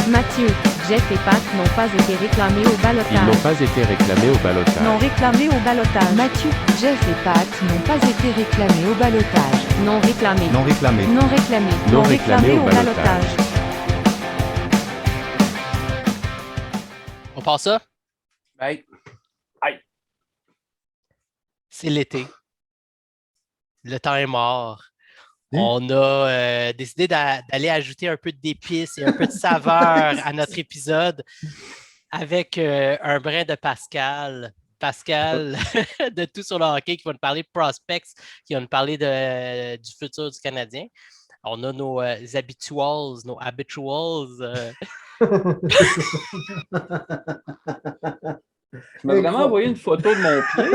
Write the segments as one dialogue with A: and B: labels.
A: Mathieu, Jeff et Pat n'ont pas été réclamés au
B: Ils
A: ballottage.
B: n'ont pas été réclamés au ballottage.
A: Non réclamés au ballottage.
C: Mathieu, Jeff et Pat n'ont pas été réclamés au ballottage.
A: Non réclamés.
D: Non réclamé.
A: Non réclamés.
B: Non réclamés au ballottage.
E: On passe ça?
F: Hey.
E: C'est l'été. Le temps est mort.
D: Hein?
E: On a décidé d'aller ajouter un peu d'épices et un peu de saveur à notre épisode avec un brin de Pascal. Pascal de Tout sur le hockey qui va nous parler de prospects, qui va nous parler du futur du Canadien. On a nos habituals, nos habituals.
F: Tu m'as vraiment envoyé une photo de mon pied.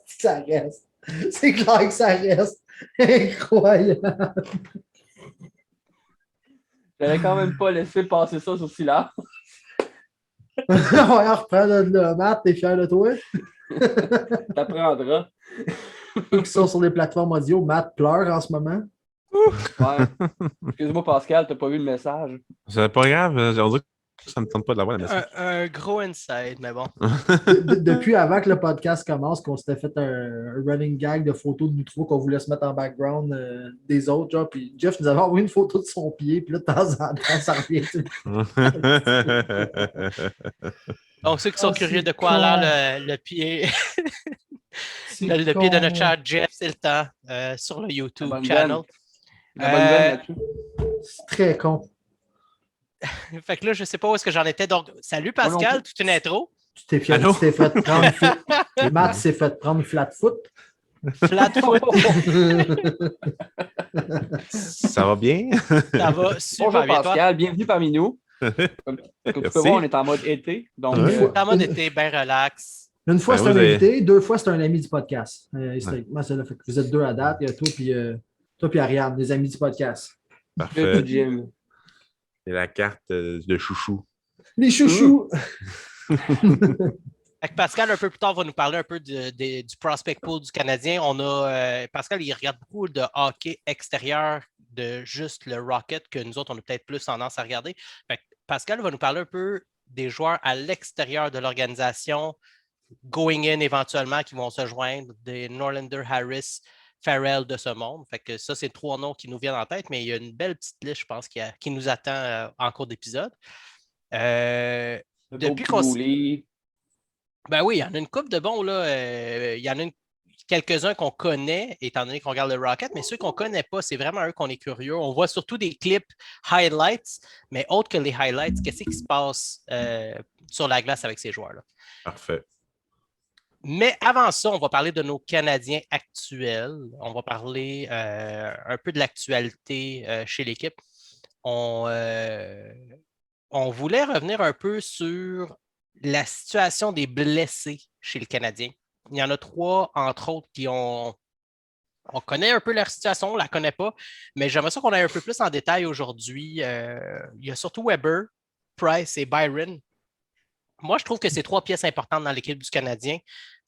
G: Ça reste. C'est clair que ça reste. Incroyable.
F: J'avais quand même pas laissé passer ça sur silence.
G: On va reprendre le Matt, t'es fier de toi?
F: T'apprendras.
G: Ceux qui sont sur les plateformes audio, Matt pleure en ce moment.
F: Ouais. Excuse-moi, Pascal, t'as pas vu le message.
H: C'est pas grave, on dirait que ça me tente pas de l'avoir, le message.
E: Un gros inside, mais bon.
G: Depuis avant que le podcast commence, qu'on s'était fait un running gag de photos de nous trois qu'on voulait se mettre en background des autres. Genre, puis Jeff nous avait envoyé une photo de son pied, puis là, de temps en temps, ça revient.
E: Donc, ceux qui sont curieux de quoi a l'air le pied, le pied de notre cher Jeff, c'est le temps sur le YouTube channel.
F: La bonne veine là-dessus.
G: C'est très con.
E: Fait que là, je sais pas où est-ce que j'en étais. Donc, salut Pascal, toute une intro.
G: Tu t'es fait prendre Matt s'est fait prendre flat foot.
E: Flat foot.
H: Ça va bien?
E: Ça va super
F: Bonjour
E: bien,
F: Pascal, bienvenue parmi nous. Comme tu peux voir, on est en mode été. Donc,
E: Ta mode était bien relax.
G: Une fois,
H: Ben,
G: c'est un
H: vous avez-
G: invité, deux fois, c'est un ami du podcast. Historiquement, c'est là. Fait que vous êtes deux à date. Il y a toi puis Ariane, les amis du podcast.
H: Parfait.
F: le gym.
H: Et la carte de chouchou.
G: Les chouchous!
E: Fait que Pascal, un peu plus tard, va nous parler un peu du prospect pool du Canadien. On a Pascal, il regarde beaucoup de hockey extérieur de juste le Rocket que nous autres, on a peut-être plus tendance à regarder. Fait que Pascal va nous parler un peu des joueurs à l'extérieur de l'organisation, going in éventuellement, qui vont se joindre, des Norlander Harris, Farrell de ce monde. Fait que ça, c'est trois noms qui nous viennent en tête, mais il y a une belle petite liste, je pense, qui nous attend en cours d'épisode. Depuis qu'on Ben oui, il y en a une couple de bons, là. Il y en a quelques-uns qu'on connaît, étant donné qu'on regarde le Rocket, mais ceux qu'on ne connaît pas, c'est vraiment eux qu'on est curieux. On voit surtout des clips highlights, mais autres que les highlights, qu'est-ce qui se passe sur la glace avec ces joueurs-là?
H: Parfait.
E: Mais avant ça, on va parler de nos Canadiens actuels. On va parler un peu de l'actualité chez l'équipe. On voulait revenir un peu sur la situation des blessés chez le Canadien. Il y en a trois, entre autres, on connaît un peu leur situation, on ne la connaît pas, mais j'aimerais ça qu'on aille un peu plus en détail aujourd'hui. Il y a surtout Weber, Price et Byron. Moi, je trouve que c'est trois pièces importantes dans l'équipe du Canadien.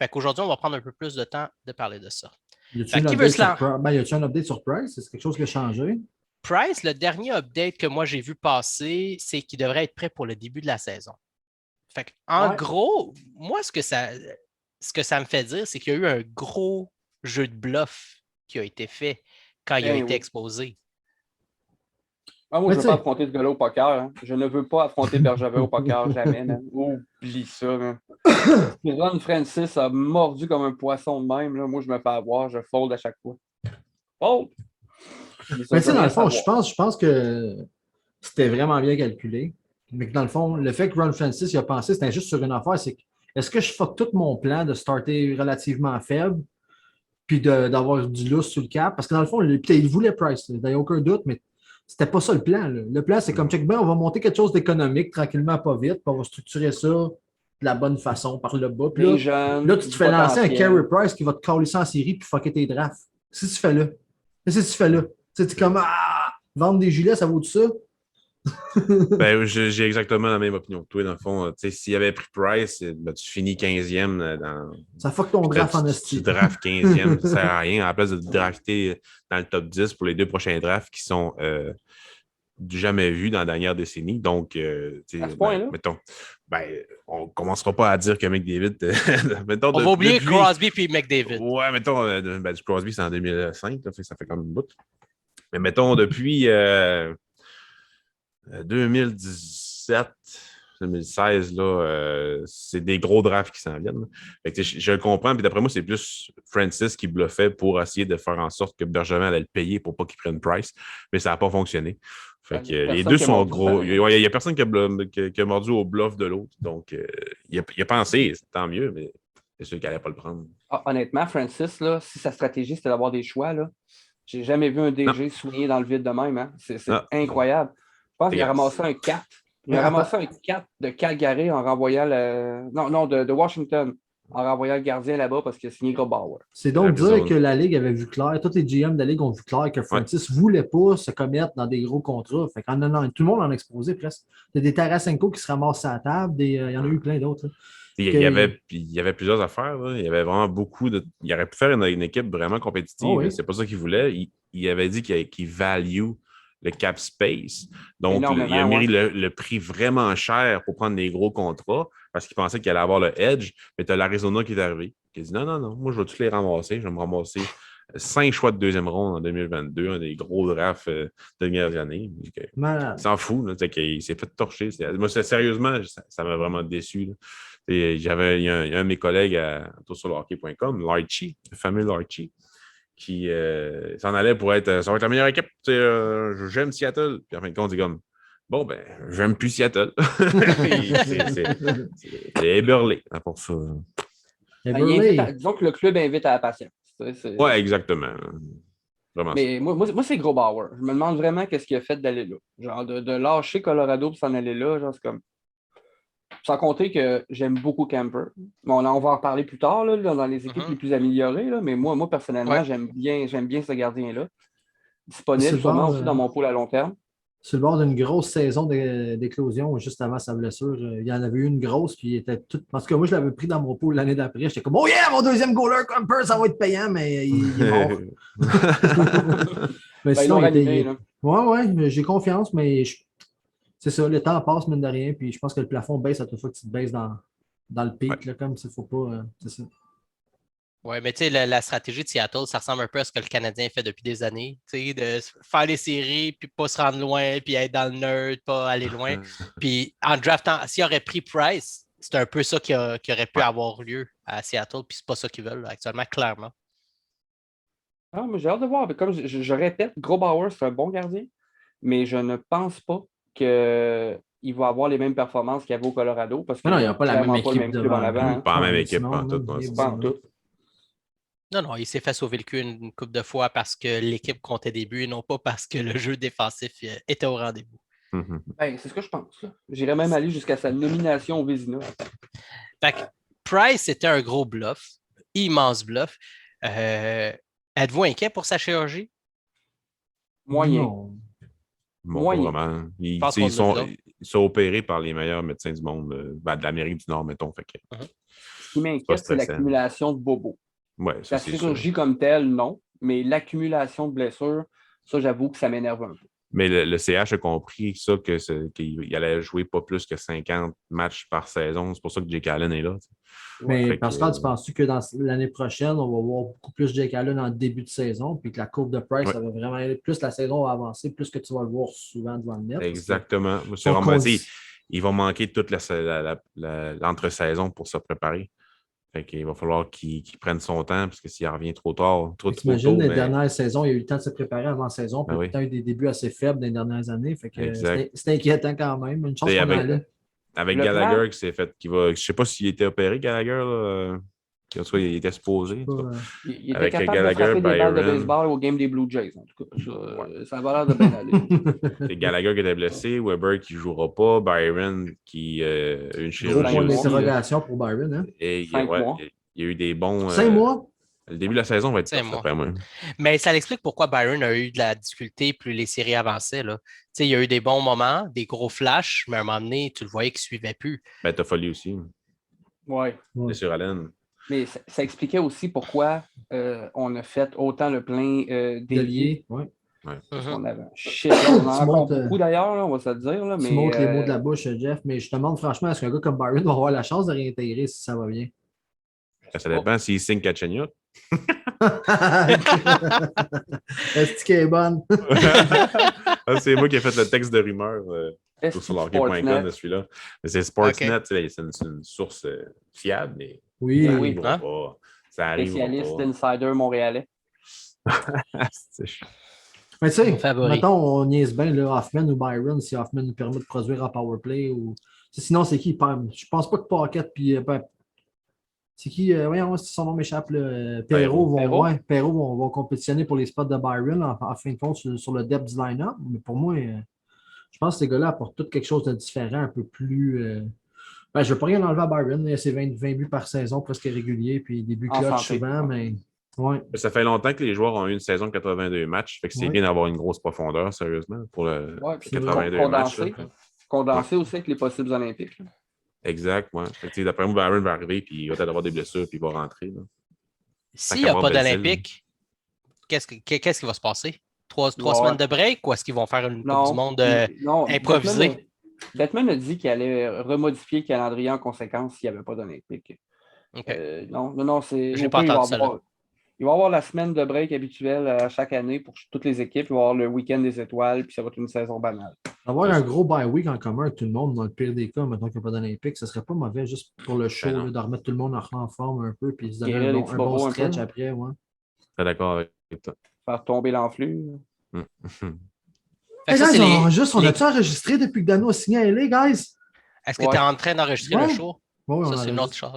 E: Fait qu'aujourd'hui, on va prendre un peu plus de temps de parler de ça.
G: Y a-t-il un update sur Price? C'est quelque chose qui a changé?
E: Price, le dernier update que moi j'ai vu passer, c'est qu'il devrait être prêt pour le début de la saison. Fait en gros, moi, ce que ça me fait dire, c'est qu'il y a eu un gros jeu de bluff qui a été fait quand il a été exposé.
F: Ah, moi, je ne veux pas affronter ce gars-là au poker. Hein. Je ne veux pas affronter Bergevin au poker, jamais. Man. Oublie ça. Hein. Ron Francis a mordu comme un poisson de même. Là. Moi, je me fais avoir, je fold à chaque fois. Fold!
G: Mais tu sais, dans le fond, je pense que c'était vraiment bien calculé. Mais que dans le fond, le fait que Ron Francis y a pensé, c'était juste sur une affaire, c'est que est-ce que je fuck tout mon plan de starter relativement faible puis d'avoir du lousse sur le cap? Parce que dans le fond, il voulait Price, il n'y a aucun doute, mais c'était pas ça le plan. Là. Le plan, c'est comme check bien, on va monter quelque chose d'économique tranquillement, pas vite, puis on va structurer ça de la bonne façon par le bas. Puis là, tu te fais lancer un Carey Price qui va te coller ça en série puis fucker tes drafts. Si tu fais là. C'est comme vendre des gilets, ça vaut tout ça?
H: Ben, j'ai exactement la même opinion que toi, dans le fond. S'il avait pris Price, ben, tu finis 15e dans.
G: Ça fuck ton draft en esti.
H: Tu drafts 15e, ça ne sert à rien. À la place de drafter dans le top 10 pour les deux prochains drafts qui sont jamais vu dans la dernière décennie. Donc,
F: À ce point-là?
H: mettons, on ne commencera pas à dire que McDavid. mettons,
E: On va oublier Crosby puis McDavid.
H: Ouais, mettons, Crosby, c'est en 2005, là, ça fait comme une bout. Mais mettons, depuis 2017, 2016, là, c'est des gros drafts qui s'en viennent. Fait que, je le comprends, puis d'après moi, c'est plus Francis qui bluffait pour essayer de faire en sorte que Bergevin allait le payer pour pas qu'il prenne Price, mais ça n'a pas fonctionné. Fait que, les deux sont gros. Il n'y a personne qui a mordu au bluff de l'autre. Donc, il a pensé, tant mieux, mais c'est sûr qu'il n'allait pas le prendre.
F: Honnêtement, Francis, là, si sa stratégie, c'était d'avoir des choix, là, j'ai jamais vu un DG swinguer dans le vide de même. Hein. C'est incroyable. Je pense qu'il a ramassé un 4. Il a ramassé un 4 de Calgary en renvoyant le. Non, de Washington, en renvoyant le gardien là-bas parce qu'il a signé Grobauer.
G: C'est donc dire que la Ligue avait vu clair, tous les GM de la Ligue ont vu clair que Francis ne voulait pas se commettre dans des gros contrats. Fait tout le monde en a exposé presque. Il y a des Tarasenko qui se ramassent à la table, il y en a eu plein d'autres.
H: Il y avait plusieurs affaires. Là. Il y avait vraiment beaucoup de. Il aurait pu faire une équipe vraiment compétitive. Oh oui. C'est pas ça qu'il voulait. Il avait dit qu'il value le cap space. Donc, il a mis le prix vraiment cher pour prendre des gros contrats parce qu'il pensait qu'il allait avoir le edge. Mais tu as l'Arizona qui est arrivé. Qui a dit non, moi, je vais tous les ramasser. Je vais me ramasser 5 choix de deuxième ronde en 2022, un des gros drafts de dernières années. Il s'en fout. Là, il s'est fait torcher. Moi, sérieusement, ça m'a vraiment déçu. Là. Il y a un de mes collègues sur le hockey.com, Larchie, le fameux Larchie, qui s'en allait pour être. Ça va être la meilleure équipe. J'aime Seattle. Puis en fin de compte, il dit comme bon, j'aime plus Seattle. C'est éberlé pour ça.
F: Disons que le club invite à la patience.
H: Oui, exactement. Vraiment.
F: Mais moi c'est Grobauer. Je me demande vraiment qu'est-ce qu'il a fait d'aller là. Genre de lâcher Colorado pour s'en aller là. Genre, c'est comme. Sans compter que j'aime beaucoup Camper. Bon, on va en reparler plus tard là, dans les équipes les plus améliorées. Là, mais moi personnellement, j'aime bien ce gardien-là. Disponible sûrement aussi dans mon pôle à long terme.
G: Sur le bord d'une grosse saison d'éclosion juste avant sa blessure. Il y en avait eu une grosse, puis il était tout. Parce que moi, je l'avais pris dans mon pôle l'année d'après. J'étais comme, oh yeah, mon deuxième goaler, Camper, ça va être payant, mais il est mort. Mais sinon, ouais, j'ai confiance, mais c'est ça, le temps passe, mine de rien, puis je pense que le plafond baisse à toute fois que tu te baisses dans le pic, là, comme s'il ne faut pas. C'est ça.
E: Oui, mais tu sais, la stratégie de Seattle, ça ressemble un peu à ce que le Canadien fait depuis des années. Tu sais, de faire les séries, puis pas se rendre loin, puis être dans le nerd, pas aller loin. Puis en draftant, s'il aurait pris Price, c'est un peu ça qui aurait pu avoir lieu à Seattle, puis c'est pas ça qu'ils veulent là, actuellement, clairement.
F: Ah, mais j'ai hâte de voir. Comme je répète, Grobauer, c'est un bon gardien, mais je ne pense pas qu'il va avoir les mêmes performances qu'il y avait au Colorado. Parce que
G: non, il n'y a pas la même équipe
F: devant l'avant.
H: Pas la même équipe, pas en tout.
E: Non, il s'est fait sauver le cul une couple de fois parce que l'équipe comptait des buts et non pas parce que le jeu défensif était au rendez-vous.
F: C'est ce que je pense. J'irais même aller jusqu'à sa nomination au Vézina.
E: Fait que Price, c'était un gros bluff, immense bluff. Êtes-vous inquiet pour sa chirurgie?
F: Moyen.
H: Moyen. Vraiment. Ils sont opérés par les meilleurs médecins du monde, de l'Amérique du Nord, mettons. Fait que,
F: ce qui m'inquiète, c'est l'accumulation de bobos.
H: Ouais,
F: la chirurgie comme telle, non. Mais l'accumulation de blessures, ça, j'avoue que ça m'énerve un peu.
H: Mais le CH a compris ça, qu'il allait jouer pas plus que 50 matchs par saison. C'est pour ça que Jake Allen est là.
G: Mais Pascal, tu penses-tu que dans l'année prochaine, on va voir beaucoup plus Jake Allen en début de saison, puis que la courbe de Price, ça va vraiment aller. Plus la saison va avancer, plus que tu vas le voir souvent devant le net.
H: Exactement. C'est vraiment il va manquer toute l'entre-saison pour se préparer. Fait qu'il va falloir qu'il prenne son temps, parce que s'il revient trop tard, trop tôt.
G: T'imagines, les dernières saisons, il y a eu le temps de se préparer avant la saison, puis il y a eu des débuts assez faibles dans les dernières années. Fait que c'est inquiétant quand même. Une chance qu'on a là.
H: Avec Gallagher qui s'est fait, je ne sais pas s'il était opéré, Gallagher, là. En tout cas, il était supposé.
F: Il était capable de frapper des balles de baseball au game des Blue Jays, en tout cas. Ça a l'air de bien aller.
H: C'est Gallagher qui était blessé, Weber qui ne jouera pas, Byron qui a une chirurgie.
G: Gros point d'interrogation pour Byron. Hein?
H: Et il y a eu des bons...
G: 5 mois?
H: Le début de la saison va être ça, moi.
E: Mais ça l'explique pourquoi Byron a eu de la difficulté plus les séries avançaient. Là. Il y a eu des bons moments, des gros flashs, mais à un moment donné, tu le voyais qu'il ne suivait plus.
H: T'as fallu aussi.
F: Oui.
H: C'est sur Allen.
F: Mais ça expliquait aussi pourquoi on a fait autant le plein d'ailier.
H: Ouais.
F: On avait un shit, on en a encore beaucoup d'ailleurs, là, on va se le dire. Là,
G: tu montes les mots de la bouche, Jeff, mais je te demande franchement, est-ce qu'un gars comme Byron va avoir la chance de réintégrer si ça va bien?
H: Ça dépend s'il signe Kachaniot.
G: Est-ce qu'elle est bonne?
H: C'est moi qui ai fait le texte de rumeur sur l'hockey.com de celui-là. Mais c'est Sportsnet, c'est une source fiable, mais
G: oui,
H: ça arrivera pas. Ça arrivera
F: spécialiste
H: pas.
F: insider montréalais.
G: Mais tu sais, mettons, on niaise bien là, Hoffman ou Byron si Hoffman nous permet de produire en powerplay. Ou... Sinon, c'est qui? Je pense pas que Paquette puis. C'est qui? Voyons, si son nom m'échappe. Perrault vont compétitionner pour les spots de Byron en fin de compte sur le depth du line-up. Mais pour moi, je pense que ces gars-là apportent tout quelque chose de différent, un peu plus. Je ne veux pas rien enlever à Byron. Il a ses 20 buts par saison, presque réguliers, puis des buts clutch souvent, mais. Ouais.
H: Ça fait longtemps que les joueurs ont eu une saison de 82 matchs. Fait que c'est bien d'avoir une grosse profondeur, sérieusement, pour le 82 matchs.
F: Condensé aussi avec les possibles olympiques. Là.
H: Exact, ouais. D'après moi, Byron va arriver, puis il va peut-être avoir des blessures, puis il va rentrer.
E: S'il n'y a pas d'Olympique, qu'est-ce qui va se passer? Trois semaines de break ou est-ce qu'ils vont faire une Coupe du Monde improvisée?
F: Batman a dit qu'il allait remodifier le calendrier en conséquence s'il n'y avait pas d'Olympique.
E: Okay.
F: Non, c'est.
E: Je n'ai pas entendu ça.
F: Il va y avoir la semaine de break habituelle à chaque année pour toutes les équipes. Il va y avoir le week-end des étoiles, puis ça va être une saison banale.
G: Avoir un gros bye week en commun avec tout le monde, dans le pire des cas, maintenant qu'il n'y a pas d'Olympique, ce serait pas mauvais juste pour le show, de remettre tout le monde en forme un peu, puis se donner un bon stretch après. Ouais.
H: T'es d'accord avec toi?
F: Faire tomber l'enflure.
G: Hey guys, on a-tu enregistré depuis que Dano a signé à LA, guys?
E: Est-ce que tu es en train d'enregistrer le show?
G: Oui,
E: ça, c'est une autre chose.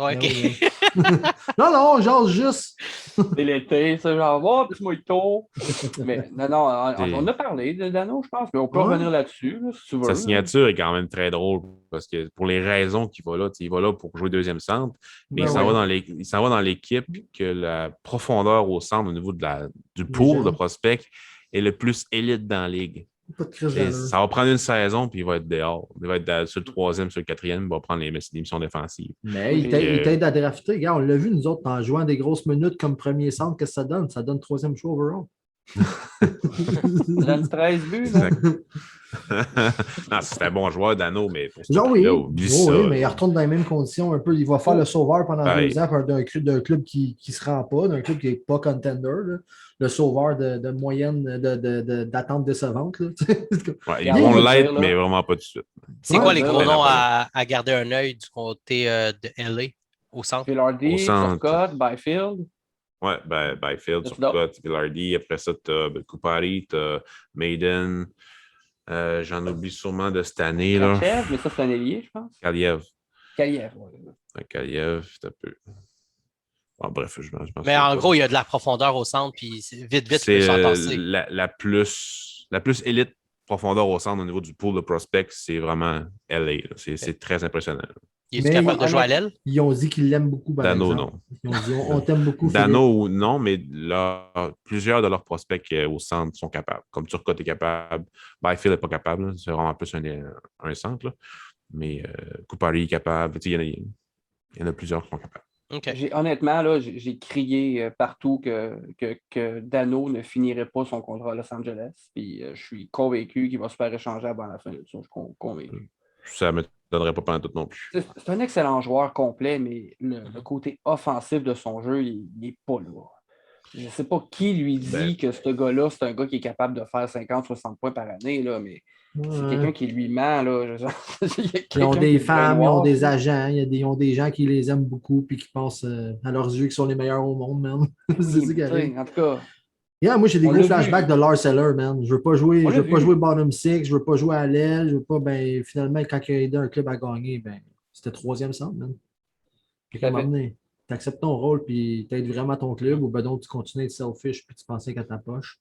G: Non, genre juste.
F: C'est l'été, c'est genre, petit mojito. Mais non, on a parlé de Dano, je pense, mais on peut revenir là-dessus, là, si tu veux.
H: Sa signature est quand même très drôle, parce que pour les raisons qu'il va là, il va là pour jouer deuxième centre, mais il s'en va dans l'équipe que la profondeur au centre au niveau du pool de prospects est le plus élite dans la ligue. Ça va prendre une saison, puis il va être dehors. Il va être sur le troisième, sur le quatrième, il va prendre les missions défensives.
G: Mais il t'aide à drafter. Regarde, on l'a vu, nous autres, en jouant des grosses minutes comme premier centre, qu'est-ce que ça donne? Ça donne troisième choix overall.
F: Ça donne 13 buts.
H: Non, c'est un bon joueur, Dano, mais pour
G: oui, mais il retourne dans les mêmes conditions un peu. Il va faire le sauveur pendant 2 ans d'un club qui ne se rend pas, d'un club qui n'est pas contender. Là. Le sauveur de moyenne d'attente décevante. Là.
H: Ils vont l'être, mais vraiment pas tout de suite.
E: C'est quoi les gros noms à garder un œil du côté de LA au centre?
F: Villardy, Scott, Byfield.
H: Oui, Byfield, Scott, Villardy. Après ça, tu as Kupari, tu as Maiden. J'en oublie sûrement de cette année.
F: Kaliev, mais ça, c'est un ailier, je pense.
H: Kaliev,
F: oui.
H: Kaliev, c'est un peu. Bon, bref, je pense.
E: Mais en gros, il y a de la profondeur au centre, puis vite,
H: c'est
E: tu peux s'entasser.
H: La plus élite profondeur au centre au niveau du pool de prospects, c'est vraiment LA. C'est très impressionnant.
E: Il est capable de jouer à l'aile?
G: Ils ont dit qu'ils l'aiment beaucoup.
H: Dano, non.
G: Ils ont dit on t'aime beaucoup.
H: Dano, non, mais plusieurs de leurs prospects au centre sont capables. Comme Turcotte est capable. Byfield n'est pas capable. C'est vraiment plus un centre. Là. Mais Kupari est capable. Il y en a plusieurs qui sont capables.
E: Okay.
F: Honnêtement, là, j'ai crié partout que Dano ne finirait pas son contrat à Los Angeles. Puis je suis convaincu qu'il va se faire échanger avant la fin de ça. Je suis convaincu.
H: Ça ne me donnerait pas pendant tout non plus.
F: C'est un excellent joueur complet, mais le côté offensif de son jeu, il n'est pas là. Je ne sais pas qui lui dit que ce gars-là, c'est un gars qui est capable de faire 50-60 points par année, là, mais c'est quelqu'un qui lui ment. Là.
G: Ils ont des femmes, ils ont des agents, ils ont des gens qui les aiment beaucoup et qui pensent à leurs yeux qu'ils sont les meilleurs au monde, man. C'est ça qui arrive.
F: En tout cas.
G: Moi, j'ai des gros flashbacks de Lars Eller, man. Je veux pas jouer bottom six, je veux pas jouer à l'aile, je veux pas, finalement, quand il a aidé un club à gagner, c'était troisième centre, man. Puis à un moment donné, tu acceptes ton rôle, puis tu aides vraiment ton club, ou donc tu continues à être selfish, puis tu pensais qu'à ta poche.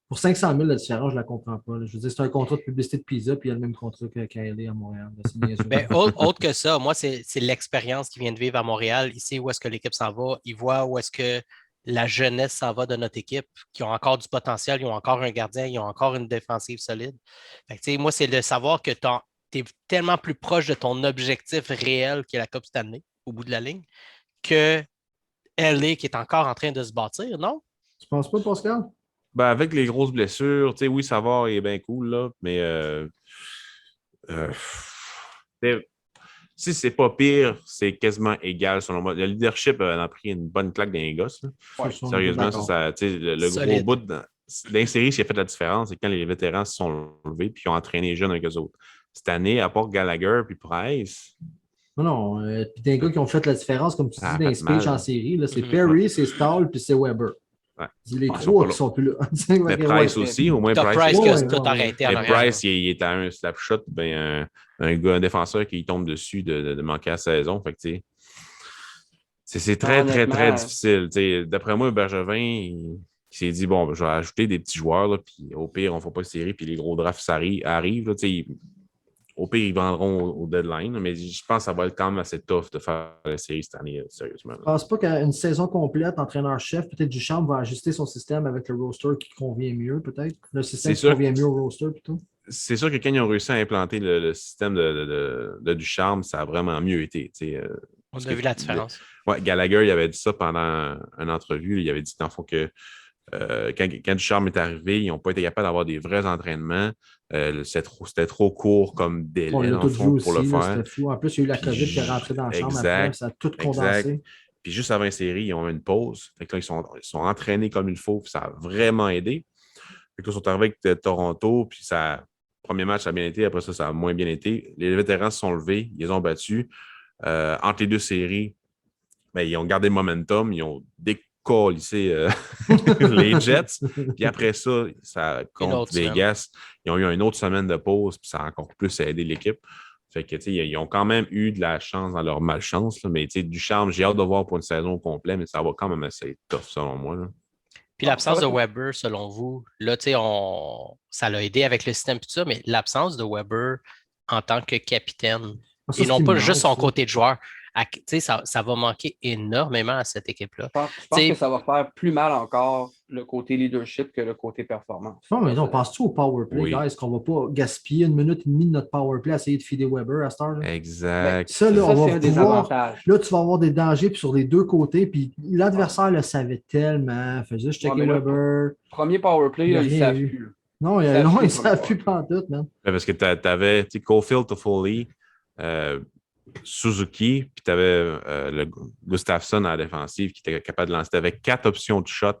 G: Pour 500 000, la différence, je la comprends pas. Là. Je veux dire, c'est un contrat de publicité de Pizza, puis il y a le même contrat qu'à LA à Montréal.
E: Autre que ça, moi, c'est l'expérience qu'il vient de vivre à Montréal. Il sait où est-ce que l'équipe s'en va. Il voit où est-ce que la jeunesse s'en va de notre équipe, qui ont encore du potentiel, ils ont encore un gardien, ils ont encore une défensive solide. Fait que, moi, c'est de savoir que tu es tellement plus proche de ton objectif réel qui est la Coupe Stanley, au bout de la ligne, que LA qui est encore en train de se bâtir, non?
G: Tu penses pas, Pascal?
H: Ben, avec les grosses blessures, tu sais, oui, Savard est bien cool, là, mais si c'est pas pire, c'est quasiment égal selon moi. Le leadership a pris une bonne claque dans les gosses.
F: Ouais,
H: sérieusement, le gros bout dans les séries, ce qui a fait la différence, c'est quand les vétérans se sont levés et qui ont entraîné les jeunes avec eux autres. Cette année, à part Gallagher puis Price.
G: Non, puis des gars qui ont fait la différence, comme tu dis, dans les speeches en série, là, c'est
E: Mhm.
G: Perry, c'est Stahl, puis c'est Weber.
H: Ouais.
G: C'est les trois qui sont plus là.
H: Mais Price aussi, au moins
E: T'as
H: Price.
E: Price qui a
G: Ouais,
E: tout arrêté en
H: Mais
E: arrière.
H: Price, il est à un slap shot, ben, un défenseur qui tombe dessus de manquer la saison. Fait que, tu sais, c'est très, très, très difficile. T'sais, d'après moi, Bergevin, il s'est dit, bon, je vais ajouter des petits joueurs, là, puis au pire, on ne fait pas de série, puis les gros drafts arrivent. Là, au pire, ils vendront au deadline, mais je pense que ça va être quand même assez tough de faire la série cette année, sérieusement.
G: Je ne pense pas qu'à une saison complète, entraîneur-chef, peut-être Duchamp va ajuster son système avec le roster qui convient mieux, peut-être. Le système qui convient mieux au roster, plutôt.
H: C'est sûr que quand ils ont réussi à implanter le système de Ducharme, ça a vraiment mieux été.
E: On a vu la différence.
H: Ouais, Gallagher, il avait dit ça pendant une entrevue. Il avait dit, dans le fond, que quand Ducharme est arrivé, ils n'ont pas été capables d'avoir des vrais entraînements. C'était trop court comme délai
G: On
H: dans le fond, pour le faire.
G: C'était fou. En plus, il y a eu la COVID qui est rentrée dans la chambre après, ça a tout condensé.
H: Puis juste avant la série, ils ont eu une pause. Fait que là, ils sont entraînés comme il faut, puis ça a vraiment aidé. Fait que là, ils sont arrivés avec Toronto, puis ça, premier match, ça a bien été. Après ça, ça a moins bien été. Les vétérans se sont levés, ils les ont battus. Entre les deux séries, ben, ils ont gardé le momentum, ils ont décollissé les Jets. Puis après ça contre Vegas, ils ont eu une autre semaine de pause, puis ça a encore plus aidé l'équipe. Fait que, ils ont quand même eu de la chance dans leur malchance. Là, mais Ducharme, j'ai hâte de voir pour une saison complète, mais ça va quand même assez tough, selon moi. Là.
E: Puis l'absence de Weber, selon vous, là, ça l'a aidé avec le système et tout ça, mais l'absence de Weber en tant que capitaine, et non pas juste son côté de joueur, ça va manquer énormément à cette équipe-là.
F: Je pense que ça va faire plus mal encore le côté leadership que le côté performance.
G: Non, mais on pense-tu au powerplay, guys, qu'on ne va pas gaspiller 1 minute et demie de notre powerplay à essayer de fider Weber à cette heure?
H: Exact.
G: Ça, là, on va
F: c'est des avantages.
G: Là, tu vas avoir des dangers puis sur les deux côtés, puis l'adversaire le savait tellement. Fait juste checker Weber.
F: Premier powerplay, ils ne savent plus.
G: Non, ils ne savent plus pantoute, man.
H: Parce que tu avais Caulfield, Toffoli, Suzuki, puis tu avais le Gustafsson à la défensive qui était capable de lancer. Tu avais 4 options de shot.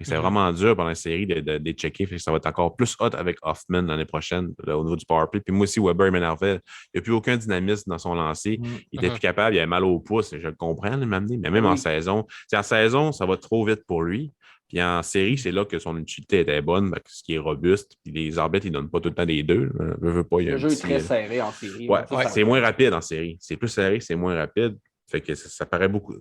H: C'est vraiment dur pendant la série de checker. Ça va être encore plus hot avec Hoffman l'année prochaine là, au niveau du powerplay. Puis moi aussi, Weber il m'énervait. Il n'y a plus aucun dynamisme dans son lancer. Il n'était plus capable. Il avait mal au pouce. Je le comprends de m'amener. Mais même en saison. En saison, ça va trop vite pour lui. Puis en série, c'est là que son utilité était bonne, parce qu'il est robuste. Puis les arbitres, ils ne donnent pas tout le temps les deux.
F: Le jeu est très serré en série.
H: Ouais, c'est moins rapide en série. C'est plus serré, c'est moins rapide. Fait que ça paraît beaucoup.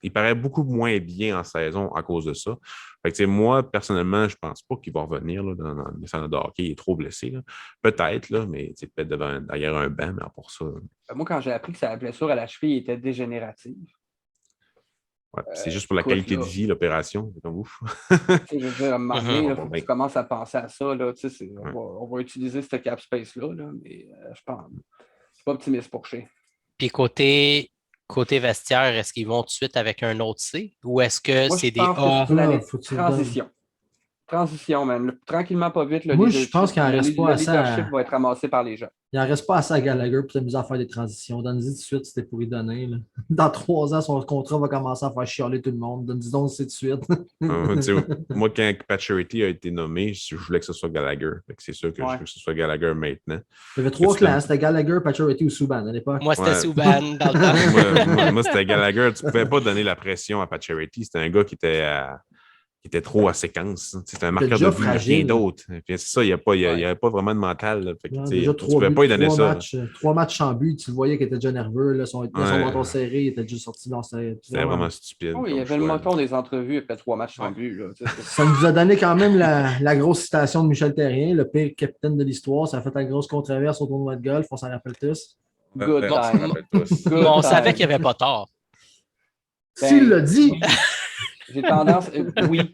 H: Il paraît beaucoup moins bien en saison à cause de ça. Fait que, moi, personnellement, je ne pense pas qu'il va revenir là, dans le centre de hockey. Il est trop blessé. Là. Peut-être, là, mais peut-être derrière un banc, mais à part ça.
F: Moi, quand j'ai appris que sa blessure à la cheville était dégénérative.
H: Ouais, c'est juste pour la qualité de vie, l'opération. C'est comme ouf.
F: Je veux dire, à un moment donné, tu commences à penser à ça. Là, on va utiliser ce cap space-là, mais je pense. Je suis pas optimiste pour Shea.
E: Puis côté vestiaire, est-ce qu'ils vont tout de suite avec un autre C ou est-ce que c'est des A?
F: Transition, man. Tranquillement, pas vite.
G: Moi, je pense qu'il n'en reste pas assez.
F: Le leadership va être ramassé par les gens.
G: Il n'en reste pas assez à Gallagher pour t'amuser à faire des transitions. Donne-y tout de suite, c'était pour y donner. Là. Dans 3 ans, son contrat va commencer à faire chialer tout le monde. Donne-y donc c'est tout de suite.
H: Moi, quand Pacioretty a été nommé, je voulais que ce soit Gallagher. C'est sûr que je veux que ce soit Gallagher maintenant.
G: Il y avait 3 classes. C'était Gallagher, Pacioretty ou Subban à l'époque.
E: Moi, c'était Subban dans le
H: temps. Moi, c'était Gallagher. Tu ne pouvais pas donner la pression à Pacioretty. C'était un gars qui était trop à séquence. C'était un marqueur de but, rien d'autre. C'est ça, il n'y avait pas vraiment de mental. Fait que, tu ne pouvais pas lui donner ça.
G: 3 matchs sans but, tu le voyais qu'il était déjà nerveux. Là, son menton serré, il était déjà sorti dans sa...
H: C'était vraiment stupide.
F: Oui, il y avait le menton des entrevues après 3 matchs sans but. Là,
G: ça nous a donné quand même la grosse citation de Michel Therrien, le pire capitaine de l'histoire. Ça a fait la grosse controverse au tournoi de golf, on s'en rappelle tous.
F: Good time.
E: On savait qu'il n'y avait pas tort.
G: S'il l'a dit!
F: J'ai tendance, oui,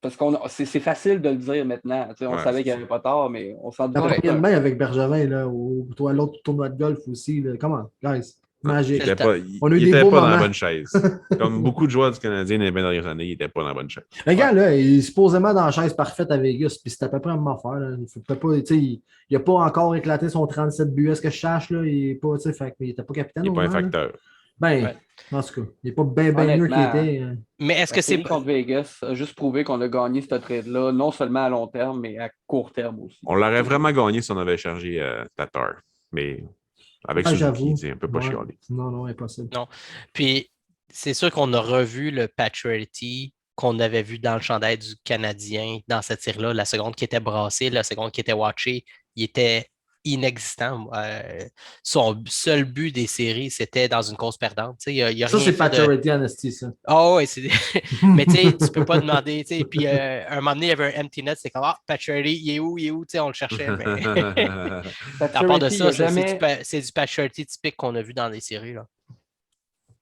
F: parce que c'est facile de le dire maintenant. On savait qu'il n'y avait pas tort, mais on s'en doutait.
G: Bien avec Bergevin, là, l'autre tournoi de golf aussi. Là. Comment, guys? Magique.
H: Il n'était pas,
G: On a eu
H: il
G: des
H: était
G: beaux
H: pas dans la
G: moments.
H: bonne chaise. Comme beaucoup de joueurs du Canadien dans les 20 dernières années, il n'était pas dans la bonne chaise.
G: Le gars, là, il est supposément dans la chaise parfaite à Vegas, puis c'est à peu près la même affaire. Là. Il n'a pas encore éclaté son 37 buts, est-ce que je cherche, là? Il n'était pas capitaine.
H: Il n'est pas un
G: moment,
H: facteur.
G: Ben, en tout cas, il n'est pas bien mieux qu'il était.
E: Mais est-ce que c'est.
F: Contre Vegas a juste prouvé qu'on a gagné ce trade-là, non seulement à long terme, mais à court terme aussi.
H: On l'aurait vraiment gagné si on avait chargé Tatar. Mais avec Suzuki, c'est un peu pas chialé.
G: Non, impossible.
E: Non. Puis, c'est sûr qu'on a revu le Pacioretty qu'on avait vu dans le chandail du Canadien dans cette série-là. La seconde qui était brassée, la seconde qui était watchée, il était inexistant. Son seul but des séries, c'était dans une course perdante. Y a
G: ça,
E: rien
G: c'est Pacioretty Honesty, ça.
E: Ah oui, c'est. Mais tu sais, tu peux pas demander. Puis un moment donné, il y avait un empty net, c'est comme Pacioretty, il est où? On le cherchait. Mais... à part de ça, c'est du Pacioretty typique qu'on a vu dans les séries. Là.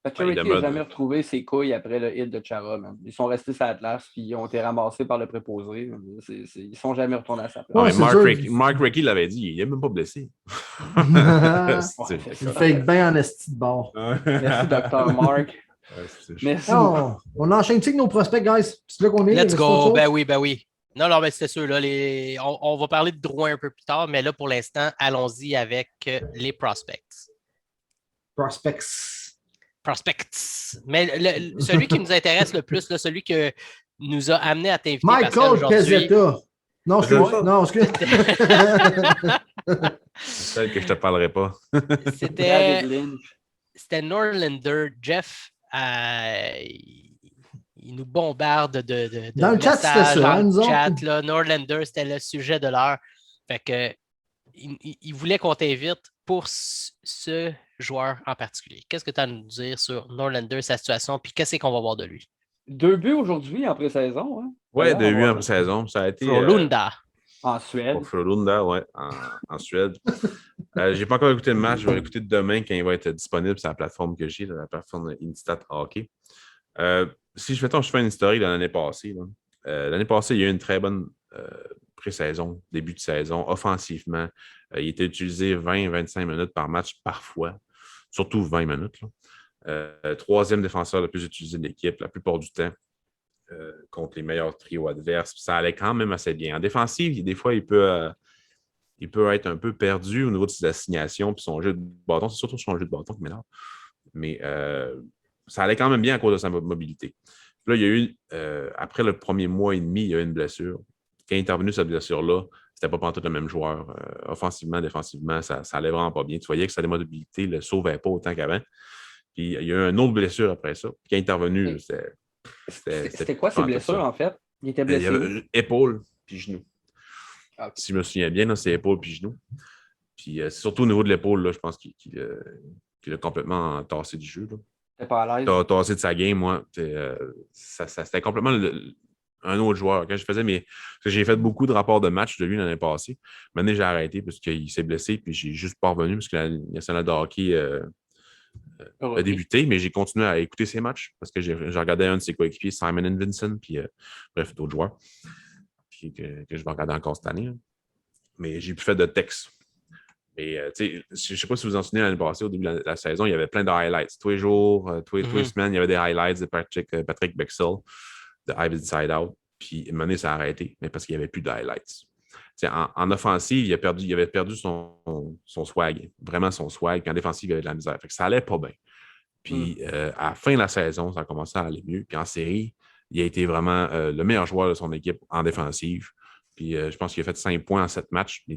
F: Pacioretty n'a jamais retrouvé ses couilles après le hit de Chara. Man. Ils sont restés sur la place, puis ils ont été ramassés par le préposé. Ils ne sont jamais retournés à sa place.
H: Mark Recchi l'avait dit, il n'est même pas blessé.
G: Il fait bien en esti de bord.
F: Merci, Dr. Mark.
G: Merci. On enchaîne-tu avec nos prospects, guys? C'est là qu'on est.
E: Let's go. Ben oui. Non, mais c'était sûr. Là, on va parler de Drouin un peu plus tard, mais là, pour l'instant, allons-y avec les prospects. Prospects. Mais celui qui nous intéresse le plus, là, celui que nous a amené à t'inviter.
G: Michael Pezzetta. Non, excuse.
H: Celle que je te parlerai pas.
E: C'était Norlander. Jeff, il nous bombarde de
G: dans le chat, c'était ça.
E: Dans le chat, là, Norlander, c'était le sujet de l'heure. Fait que il voulait qu'on t'invite pour ce joueur en particulier. Qu'est-ce que tu as à nous dire sur Norlander, sa situation, puis qu'est-ce qu'on va voir de lui?
F: 2 buts aujourd'hui en pré-saison. Hein?
H: Oui, 2 buts en pré-saison. Ça a été.
E: Frölunda.
F: En Suède.
H: Pour Frölunda, oui, en Suède. Je n'ai pas encore écouté le match. Je vais l'écouter demain quand il va être disponible sur la plateforme que j'ai, la plateforme Instat Hockey. Si je fais une historique de l'année passée. L'année passée, il y a eu une très bonne pré-saison, début de saison, offensivement. Il était utilisé 20-25 minutes par match parfois, surtout 20 minutes. Troisième défenseur le plus utilisé de l'équipe la plupart du temps contre les meilleurs trios adverses. Puis ça allait quand même assez bien. En défensive, des fois, il peut être un peu perdu au niveau de ses assignations puis son jeu de bâton. C'est surtout son jeu de bâton qui m'énerve. Mais ça allait quand même bien à cause de sa mobilité. Puis là, il y a eu, après le premier mois et demi, il y a eu une blessure. Quand il est intervenu cette blessure-là, c'était pas pantoute le même joueur. Offensivement, défensivement, ça allait vraiment pas bien. Tu voyais que sa mobilité ne le sauvait pas autant qu'avant. Puis il y a eu une autre blessure après ça. Puis quand il est intervenu,
F: c'était quoi ces blessures, en fait? Il était blessé.
H: Il y avait épaule puis genou.
F: Okay.
H: Si je me souviens bien, c'est épaule puis genou. Puis surtout au niveau de l'épaule, là, je pense qu'il a complètement tassé du jeu.
F: T'es pas à l'aise?
H: Tassé de sa game, moi. C'était complètement un autre joueur. Quand je faisais j'ai fait beaucoup de rapports de match de lui l'année passée. Maintenant, j'ai arrêté parce qu'il s'est blessé, puis j'ai juste pas revenu parce que la nationale de hockey a débuté, mais j'ai continué à écouter ses matchs parce que j'ai regardé un de ses coéquipiers, Simon Vincent, puis bref, d'autres joueurs puis que je vais regarder encore cette année. Mais j'ai plus fait de texte. Mais je ne sais pas si vous vous en souvenez, l'année passée, au début de la saison, il y avait plein de highlights. Tous les jours, tous les semaines, il y avait des highlights de Patrick Bexell, de I've Inside Out. Puis, à un moment donné, ça a arrêté, mais parce qu'il n'y avait plus de highlights. En offensive, il avait perdu son swag, vraiment son swag. Puis en défensive, il avait de la misère. Fait que ça allait pas bien. Puis, à la fin de la saison, ça a commencé à aller mieux. Puis en série, il a été vraiment le meilleur joueur de son équipe en défensive. Puis, je pense qu'il a fait 5 points en 7 matchs. Mais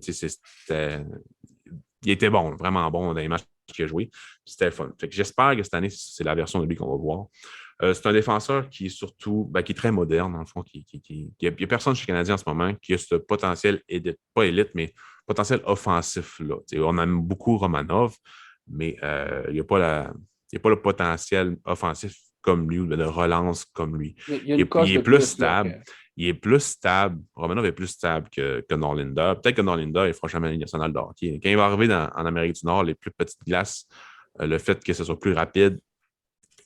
H: il était bon, vraiment bon dans les matchs qu'il a joué. C'était le fun. Fait que j'espère que cette année, c'est la version de lui qu'on va voir. C'est un défenseur qui est surtout, qui est très moderne, dans le fond. Il n'y a personne chez les Canadiens en ce moment qui a ce potentiel, pas élite, mais potentiel offensif-là. On aime beaucoup Romanov, mais il n'y a pas le potentiel offensif comme lui, ou de relance comme lui. Il est plus stable. Il est plus stable. Romanov est plus stable que Norlinder. Peut-être que Norlinder, il ne fera jamais la Ligue nationale de hockey. Quand il va arriver en Amérique du Nord, les plus petites glaces, le fait que ce soit plus rapide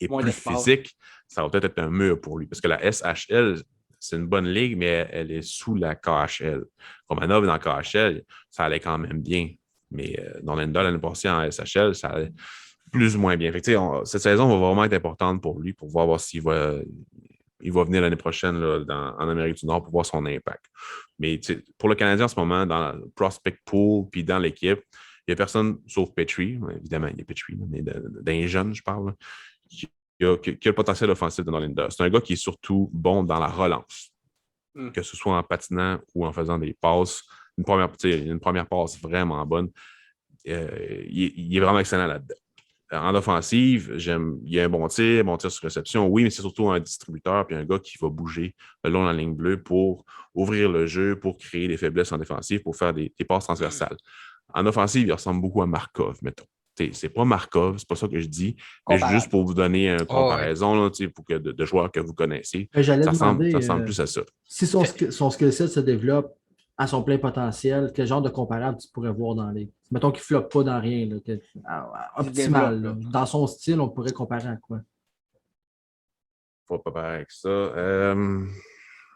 H: et plus physique, ça va peut-être être un mur pour lui. Parce que la SHL, c'est une bonne ligue, mais elle est sous la KHL. Romanov dans la KHL, ça allait quand même bien. Mais Norlinder, l'année passée en SHL, ça allait plus ou moins bien. Fait que, cette saison va vraiment être importante pour lui, pour voir s'il va venir l'année prochaine là, en Amérique du Nord pour voir son impact. Mais pour le Canadien en ce moment, dans le prospect pool puis dans l'équipe, il n'y a personne sauf Petrie. Évidemment, il y a Petrie, mais d'un jeune, je parle, qui a le potentiel offensif de Norlinder. C'est un gars qui est surtout bon dans la relance, que ce soit en patinant ou en faisant des passes. Une première passe vraiment bonne. Il est vraiment excellent là-dedans. En offensive, il y a un bon tir sur réception, oui, mais c'est surtout un distributeur puis un gars qui va bouger le long de la ligne bleue pour ouvrir le jeu, pour créer des faiblesses en défensive, pour faire des passes transversales. En offensive, il ressemble beaucoup à Markov, mettons. C'est pas Markov, c'est pas ça que je dis, mais juste pour vous donner une comparaison là, pour de joueurs que vous connaissez. Ça ressemble plus à ça.
G: Si son skill set se développe à son plein potentiel, quel genre de comparable tu pourrais voir dans les... Mettons qu'il ne floppe pas dans rien, là, optimal. Là. Dans son style, on pourrait comparer à quoi?
H: Faut pas comparer avec ça.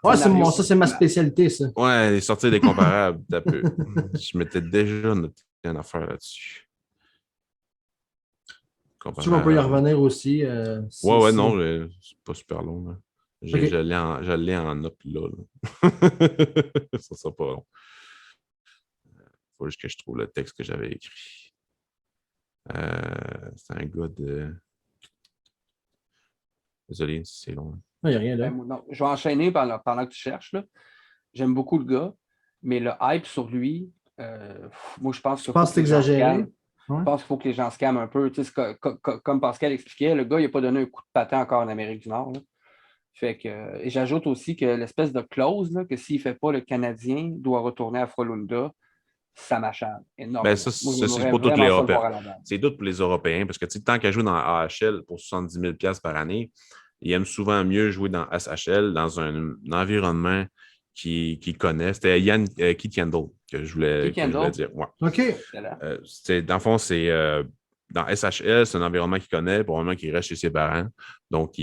G: Ça, c'est ma spécialité, ça.
H: Ouais, sortir des comparables, d'un peu. Je m'étais déjà noté une affaire là-dessus.
G: Tu on peut y revenir aussi.
H: Non, c'est pas super long. Là. Je l'ai en note là. Ça sera pas long. Il faut juste que je trouve le texte que j'avais écrit. C'est un gars de... Désolé, c'est long.
G: Il n'y a rien là.
F: Non, je vais enchaîner pendant que tu cherches. Là. J'aime beaucoup le gars, mais le hype sur lui, moi, je pense que...
G: Tu penses que c'est exagéré?
F: Je pense qu'il faut que les gens se calment un peu. Tu sais, comme Pascal expliquait, le gars, il n'a pas donné un coup de patin encore en Amérique du Nord. Là. Fait que, et j'ajoute aussi que l'espèce de clause, là, que s'il ne fait pas, le Canadien doit retourner à Frolunda, ça m'achète énormément.
H: C'est pour tous les Européens. C'est tout pour les Européens, parce que tant qu'à jouer dans AHL pour 70 000 $ par année, ils aiment souvent mieux jouer dans SHL, dans un environnement qu'ils connaissent. C'était Keith Kendall que je voulais dire. Ouais.
G: OK.
H: Dans le fond, c'est dans SHL, c'est un environnement qu'il connaît, probablement qu'il reste chez ses parents. Donc,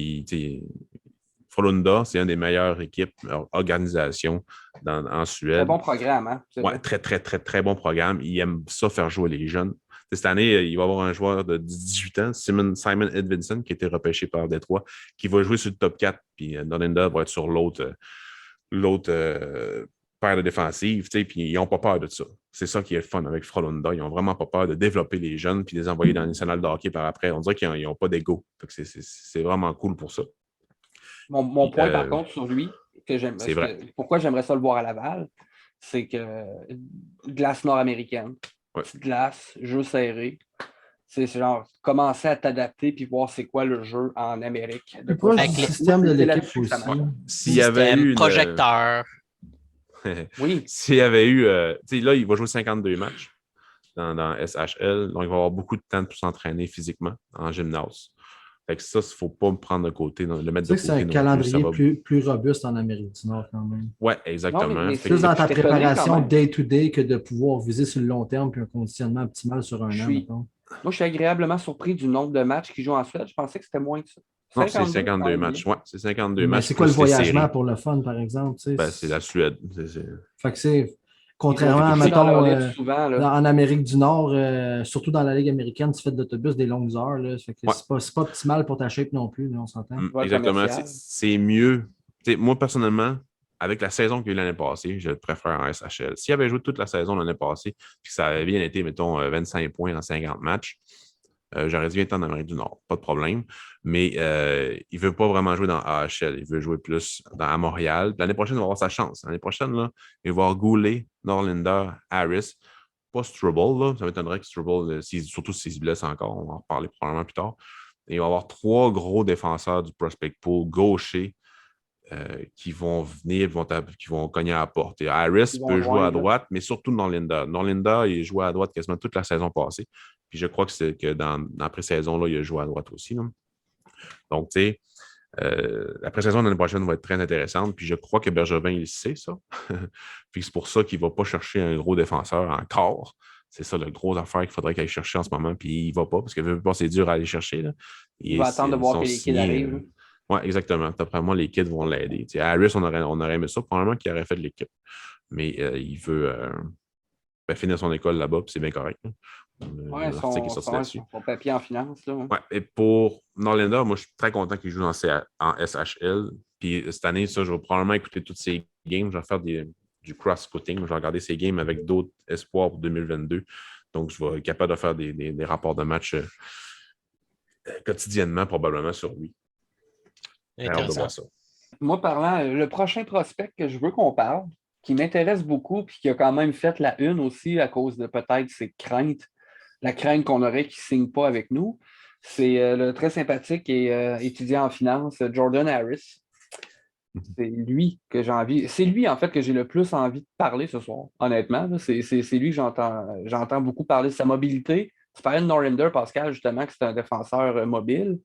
H: Frolunda, c'est une des meilleures équipes, organisations en Suède.
F: Très bon programme, hein?
H: Oui, très, très, très, très bon programme. Ils aiment ça faire jouer les jeunes. Cette année, il va y avoir un joueur de 18 ans, Simon Edvinsson, qui a été repêché par Détroit, qui va jouer sur le top 4, puis Norlinder va être sur l'autre paire de défensive, puis ils n'ont pas peur de ça. C'est ça qui est le fun avec Frolunda. Ils n'ont vraiment pas peur de développer les jeunes puis les envoyer dans le national de hockey par après. On dirait qu'ils n'ont pas d'ego. C'est vraiment cool pour ça.
F: Mon point, par contre, sur lui, pourquoi j'aimerais ça le voir à Laval, c'est que glace nord-américaine, petite glace, jeu serré. C'est genre commencer à t'adapter puis voir c'est quoi le jeu en Amérique.
G: Avec le système de l'équipe aussi.
H: S'il y avait eu
E: projecteur.
F: Oui.
H: S'il y avait eu... là, il va jouer 52 matchs dans SHL. Donc, il va avoir beaucoup de temps pour s'entraîner physiquement en gymnase. Fait que ça, il ne faut pas me prendre de côté, le mettre de côté.
G: C'est un calendrier plus robuste en Amérique du Nord quand même.
H: Oui, exactement.
G: C'est plus dans ta préparation day-to-day que de pouvoir viser sur le long terme puis un conditionnement optimal sur un an. Mettons.
F: Moi, je suis agréablement surpris du nombre de matchs qu'ils jouent en Suède. Je pensais que c'était moins que ça.
H: Non, c'est 52 matchs. Oui, c'est 52 matchs.
G: C'est quoi le voyagement pour le fun, par exemple?
H: C'est la Suède.
G: Fait que c'est... Contrairement à, mettons, en Amérique du Nord, surtout dans la Ligue américaine, tu fais de l'autobus des longues heures. Là, fait que c'est pas optimal pour ta shape non plus, là, on s'entend.
H: Exactement. C'est mieux. Moi, personnellement, avec la saison qu'il y a eu l'année passée, je le préfère en SHL. S'il avait joué toute la saison l'année passée, puis que ça avait bien été, mettons, 25 points dans 50 matchs, j'aurais dit 20 ans en Amérique du Nord, pas de problème. Mais il ne veut pas vraiment jouer dans AHL. Il veut jouer plus à Montréal. L'année prochaine, il va avoir sa chance. L'année prochaine, là, il va avoir Goulet, Norlinder, Harris. Pas Struble. Là. Ça m'étonnerait que Struble, surtout s'il se blesse encore, on va en reparler probablement plus tard. Et il va y avoir 3 gros défenseurs du prospect pool gaucher qui vont venir, qui vont cogner à la porte. Et Harris peut jouer à droite, mais surtout Norlinder. Norlinder, il joué à droite quasiment toute la saison passée. Puis je crois que dans la pré-saison, là, il a joué à droite aussi. Là. Donc, tu sais, la pré-saison de l'année prochaine va être très intéressante. Puis je crois que Bergevin, il sait ça. Puis c'est pour ça qu'il ne va pas chercher un gros défenseur encore. C'est ça le gros affaire qu'il faudrait qu'il aille chercher en ce moment. Puis il ne va pas, parce que c'est dur à aller chercher. Là.
F: Il va attendre de voir que les kids arrivent.
H: Oui, exactement. D'après moi, les kids vont l'aider. Harris, on aurait aimé ça. Probablement qu'il aurait fait de l'équipe. Mais il veut finir son école là-bas, puis c'est bien correct.
F: Ouais, son papier en finance. Là,
H: ouais. Et pour Norlander, moi, je suis très content qu'il joue en SHL. Puis cette année, ça, je vais probablement écouter toutes ses games. Je vais faire du cross-scouting. Je vais regarder ses games avec d'autres espoirs pour 2022. Donc, je vais être capable de faire des rapports de match quotidiennement, probablement, sur lui.
E: Intéressant.
H: De voir ça.
F: Moi, parlant, le prochain prospect que je veux qu'on parle, qui m'intéresse beaucoup, puis qui a quand même fait la une aussi à cause de peut-être ses craintes, la crainte qu'on aurait qu'il ne signe pas avec nous, c'est le très sympathique et étudiant en finance, Jordan Harris. C'est lui que j'ai envie. C'est lui, en fait, que j'ai le plus envie de parler ce soir, honnêtement. C'est lui que j'entends beaucoup parler de sa mobilité. Tu parlais de Norlander, Pascal, justement, que c'est un défenseur mobile.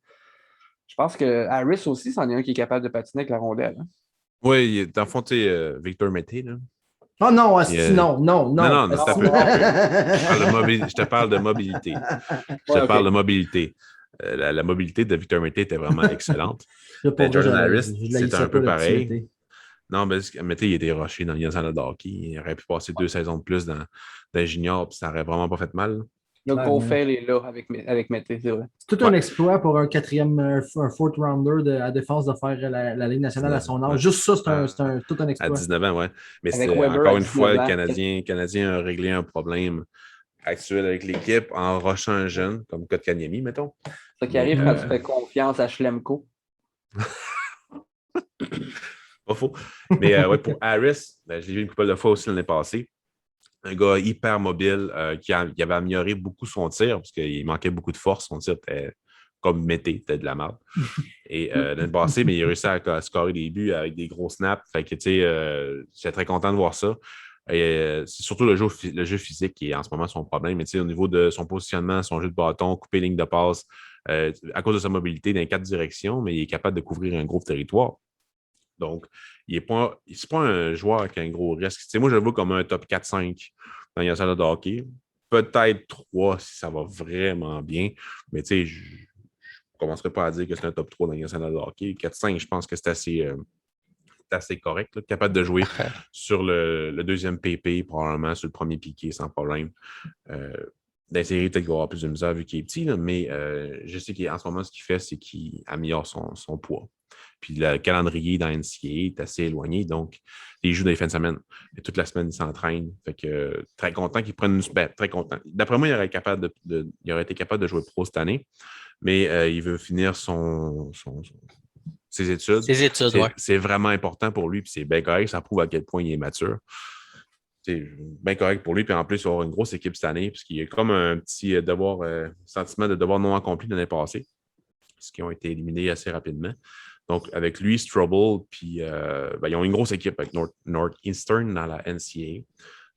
F: Je pense que Harris aussi, c'en est un qui est capable de patiner avec la rondelle. Hein.
H: Oui, dans le fond, tu sais, Victor Mété, là.
G: Oh non, non.
H: Non, je te parle de mobilité. Parle de mobilité. La mobilité de Victor Mété était vraiment excellente. Jordan Harris, c'était un peu pareil. Non, mais Mété, il était rushé dans l'Indiana de hockey. Il aurait pu passer 2 saisons de plus dans junior, puis ça n'aurait vraiment pas fait mal.
F: Le Coffel est là avec Mété, c'est vrai.
G: C'est tout un exploit pour un fourth rounder à défense de faire la Ligue nationale à son âge. Juste ça, c'est tout un exploit.
H: À 19 ans, oui. Mais encore une fois, le Canadien a réglé un problème actuel avec l'équipe en rushant un jeune, comme Kotkaniemi, mettons.
F: Ça qui arrive quand tu fais confiance à Schlemko.
H: Pas faux. Mais ouais, pour Harris, je l'ai vu une couple de fois aussi l'année passée. Un gars hyper mobile qui avait amélioré beaucoup son tir parce qu'il manquait beaucoup de force. Son tir était comme Mété, c'était de la merde. Et l'année passée, mais il a réussi à scorer des buts avec des gros snaps. Fait que, tu sais, j'étais très content de voir ça. Et, c'est surtout le jeu physique qui est en ce moment son problème. Mais tu sais, au niveau de son positionnement, son jeu de bâton, couper ligne de passe, à cause de sa mobilité dans les 4 directions, mais il est capable de couvrir un gros territoire. Donc, c'est pas un joueur qui a un gros risque. Tu sais, moi, je le vois comme un top 4-5 dans la salle de hockey. Peut-être 3 si ça va vraiment bien. Mais tu sais, je ne commencerai pas à dire que c'est un top 3 dans la salle de hockey. 4-5, je pense que c'est assez correct. Là, capable de jouer sur le deuxième PP, probablement sur le premier piqué sans problème. Dans la série, peut-être qu'il va avoir plus de misère vu qu'il est petit, là, mais je sais qu'en ce moment, ce qu'il fait, c'est qu'il améliore son poids. Puis le calendrier dans NCAA est assez éloigné, donc il joue dans les fins de semaine. Et toute la semaine, il s'entraîne. Fait que très content qu'il prenne une très content. D'après moi, il aurait été capable de jouer pro cette année, mais il veut finir ses études.
E: Oui.
H: C'est vraiment important pour lui, puis c'est bien correct. Ça prouve à quel point il est mature. C'est bien correct pour lui, puis en plus, il va avoir une grosse équipe cette année, puisqu'il y a comme un petit sentiment de devoir non accompli l'année passée, parce qu'ils ont été éliminés assez rapidement. Donc, avec lui, Struble, puis ils ont une grosse équipe avec Northeastern dans la NCAA.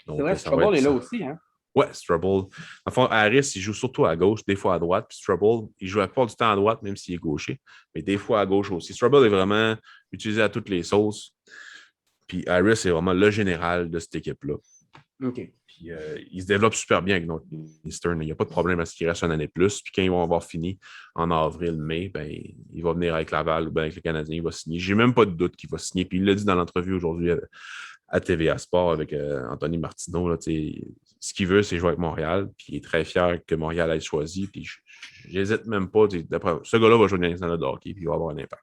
H: Donc,
F: c'est vrai, Struble est là aussi, hein?
H: Ouais, Struble. En fait, Harris, il joue surtout à gauche, des fois à droite. Puis Struble, il joue la plupart du temps à droite, même s'il est gaucher, mais des fois à gauche aussi. Struble est vraiment utilisé à toutes les sauces. Puis Harris est vraiment le général de cette équipe-là.
F: OK.
H: Puis il se développe super bien avec Northeastern. Il n'y a pas de problème à ce qu'il reste une année de plus. Puis quand ils vont avoir fini en avril, mai, ben, il va venir avec Laval ou bien avec le Canadien, il va signer. J'ai même pas de doute qu'il va signer. Puis il l'a dit dans l'entrevue aujourd'hui à TVA Sport avec Anthony Martineau. Là, ce qu'il veut, c'est jouer avec Montréal. Puis il est très fier que Montréal ait choisi. Puis j'hésite même pas. Ce gars-là va jouer dans les nationales de hockey. Puis il va avoir un impact.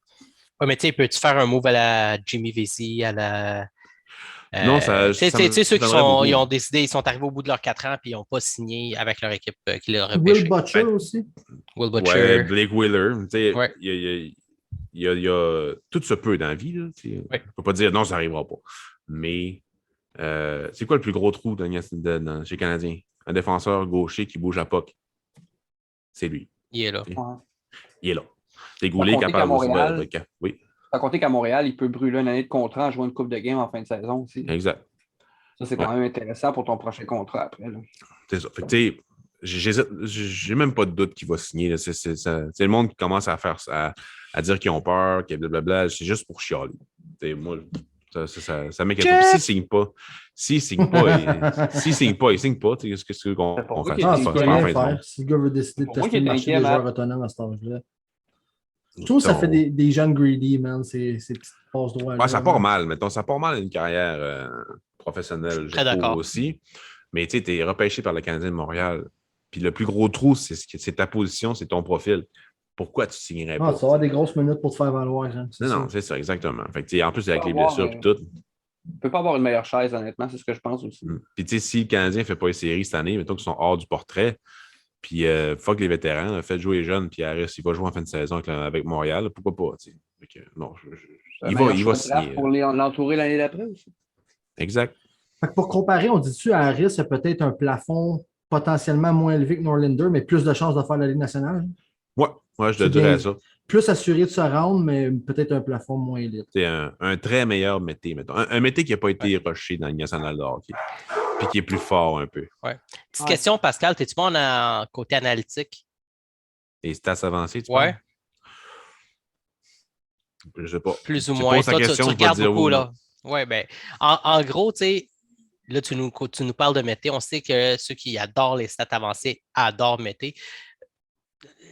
E: Oui, mais tu sais, peux-tu faire un move à la Jimmy Vesey, à la.
H: Non,
E: tu sais, ceux qui ils ont décidé, ils sont arrivés au bout de leurs 4 ans puis ils n'ont pas signé avec leur équipe qui leur a repêché.
G: Will Butcher aussi.
E: Will Butcher.
H: Ouais, Blake Wheeler.
E: Ouais.
H: Il y a tout se peut dans la vie. Là, on ne peut pas dire non, ça n'arrivera pas. Mais c'est quoi le plus gros trou chez les Canadiens? Un défenseur gaucher qui bouge à POC. C'est lui.
E: Il est là.
H: Il est là. C'est Goulet capable de. Oui.
F: Sans compter qu'à Montréal, il peut brûler une année de contrat en jouant une coupe de game en fin de saison aussi.
H: Exact.
F: Ça, c'est quand même intéressant pour ton prochain contrat après. Là.
H: C'est ça. Fait que, j'ai même pas de doute qu'il va signer. C'est le monde qui commence à dire qu'ils ont peur, qu'il y a blablabla. C'est juste pour chialer. Moi, ça m'inquiète pas. S'il signe pas, il signe pas. Qu'est-ce que qu'on fasse?
G: Si le gars veut décider de tester le marché des joueurs autonomes à cet âge-là. Je trouve que ça fait des jeunes greedy, man, ces petites passes droits.
H: Ouais, ça part mal, mettons. Ça part mal une carrière professionnelle, je trouve aussi. Mais tu sais, tu es repêché par le Canadien de Montréal. Puis le plus gros trou, c'est ta position, c'est ton profil. Pourquoi tu signerais pas?
G: Tu vas avoir des grosses minutes pour te faire valoir. Hein,
H: non, c'est ça, exactement. Fait que, en plus, avec les blessures et tout.
F: Il ne peut pas avoir une meilleure chaise, honnêtement, c'est ce que je pense aussi.
H: Puis, tu sais, si le Canadien ne fait pas les séries cette année, mettons qu'ils sont hors du portrait, puis fuck les vétérans, faites jouer les jeunes, puis Harris, il va jouer en fin de saison avec Montréal, pourquoi pas, tu sais. Non, il va signer.
F: Pour l'entourer l'année d'après aussi.
H: Exact.
G: Fait que pour comparer, on dit-tu à Harris, il a peut-être un plafond potentiellement moins élevé que Norlinder, mais plus de chances de faire la Ligue nationale?
H: Ouais, je te dirais ça.
G: Plus assuré de se rendre, mais peut-être un plafond moins élite.
H: C'est un très meilleur métier, mettons. Un métier qui n'a pas été rushé dans la Ligue nationale de hockey, puis qui est plus fort un peu.
E: Ouais. Petite question, Pascal, t'es-tu bon en côté analytique?
H: Les stats avancées, tu
E: Ouais.
H: Je sais pas.
E: Plus ou moins. Toi, tu regardes beaucoup, là. Oui, bien, en gros, tu sais, là, tu nous parles de Mété. On sait que ceux qui adorent les stats avancées adorent Mété.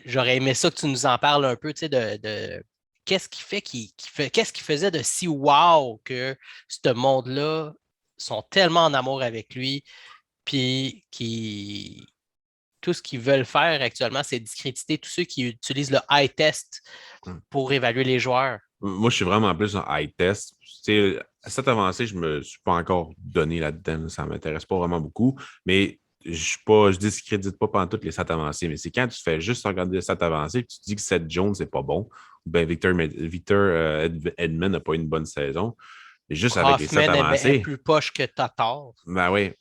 E: J'aurais aimé ça que tu nous en parles un peu, tu sais, de qu'est-ce qui fait qu'est-ce qui faisait de si wow que ce monde-là sont tellement en amour avec lui, puis tout ce qu'ils veulent faire actuellement, c'est discréditer tous ceux qui utilisent le high test pour évaluer les joueurs.
H: Moi, je suis vraiment plus en high test. Tu sais, à cette avancée, je ne me suis pas encore donné là-dedans. Ça ne m'intéresse pas vraiment beaucoup. Mais je ne discrédite pas pendant toutes les stats avancées. Mais c'est quand tu fais juste regarder les stats avancées et tu te dis que Seth Jones n'est pas bon. Ou bien Victor Edman n'a pas eu une bonne saison. Et juste avec les stats avancées.
E: Est plus poche que Tatar.
H: Ben oui.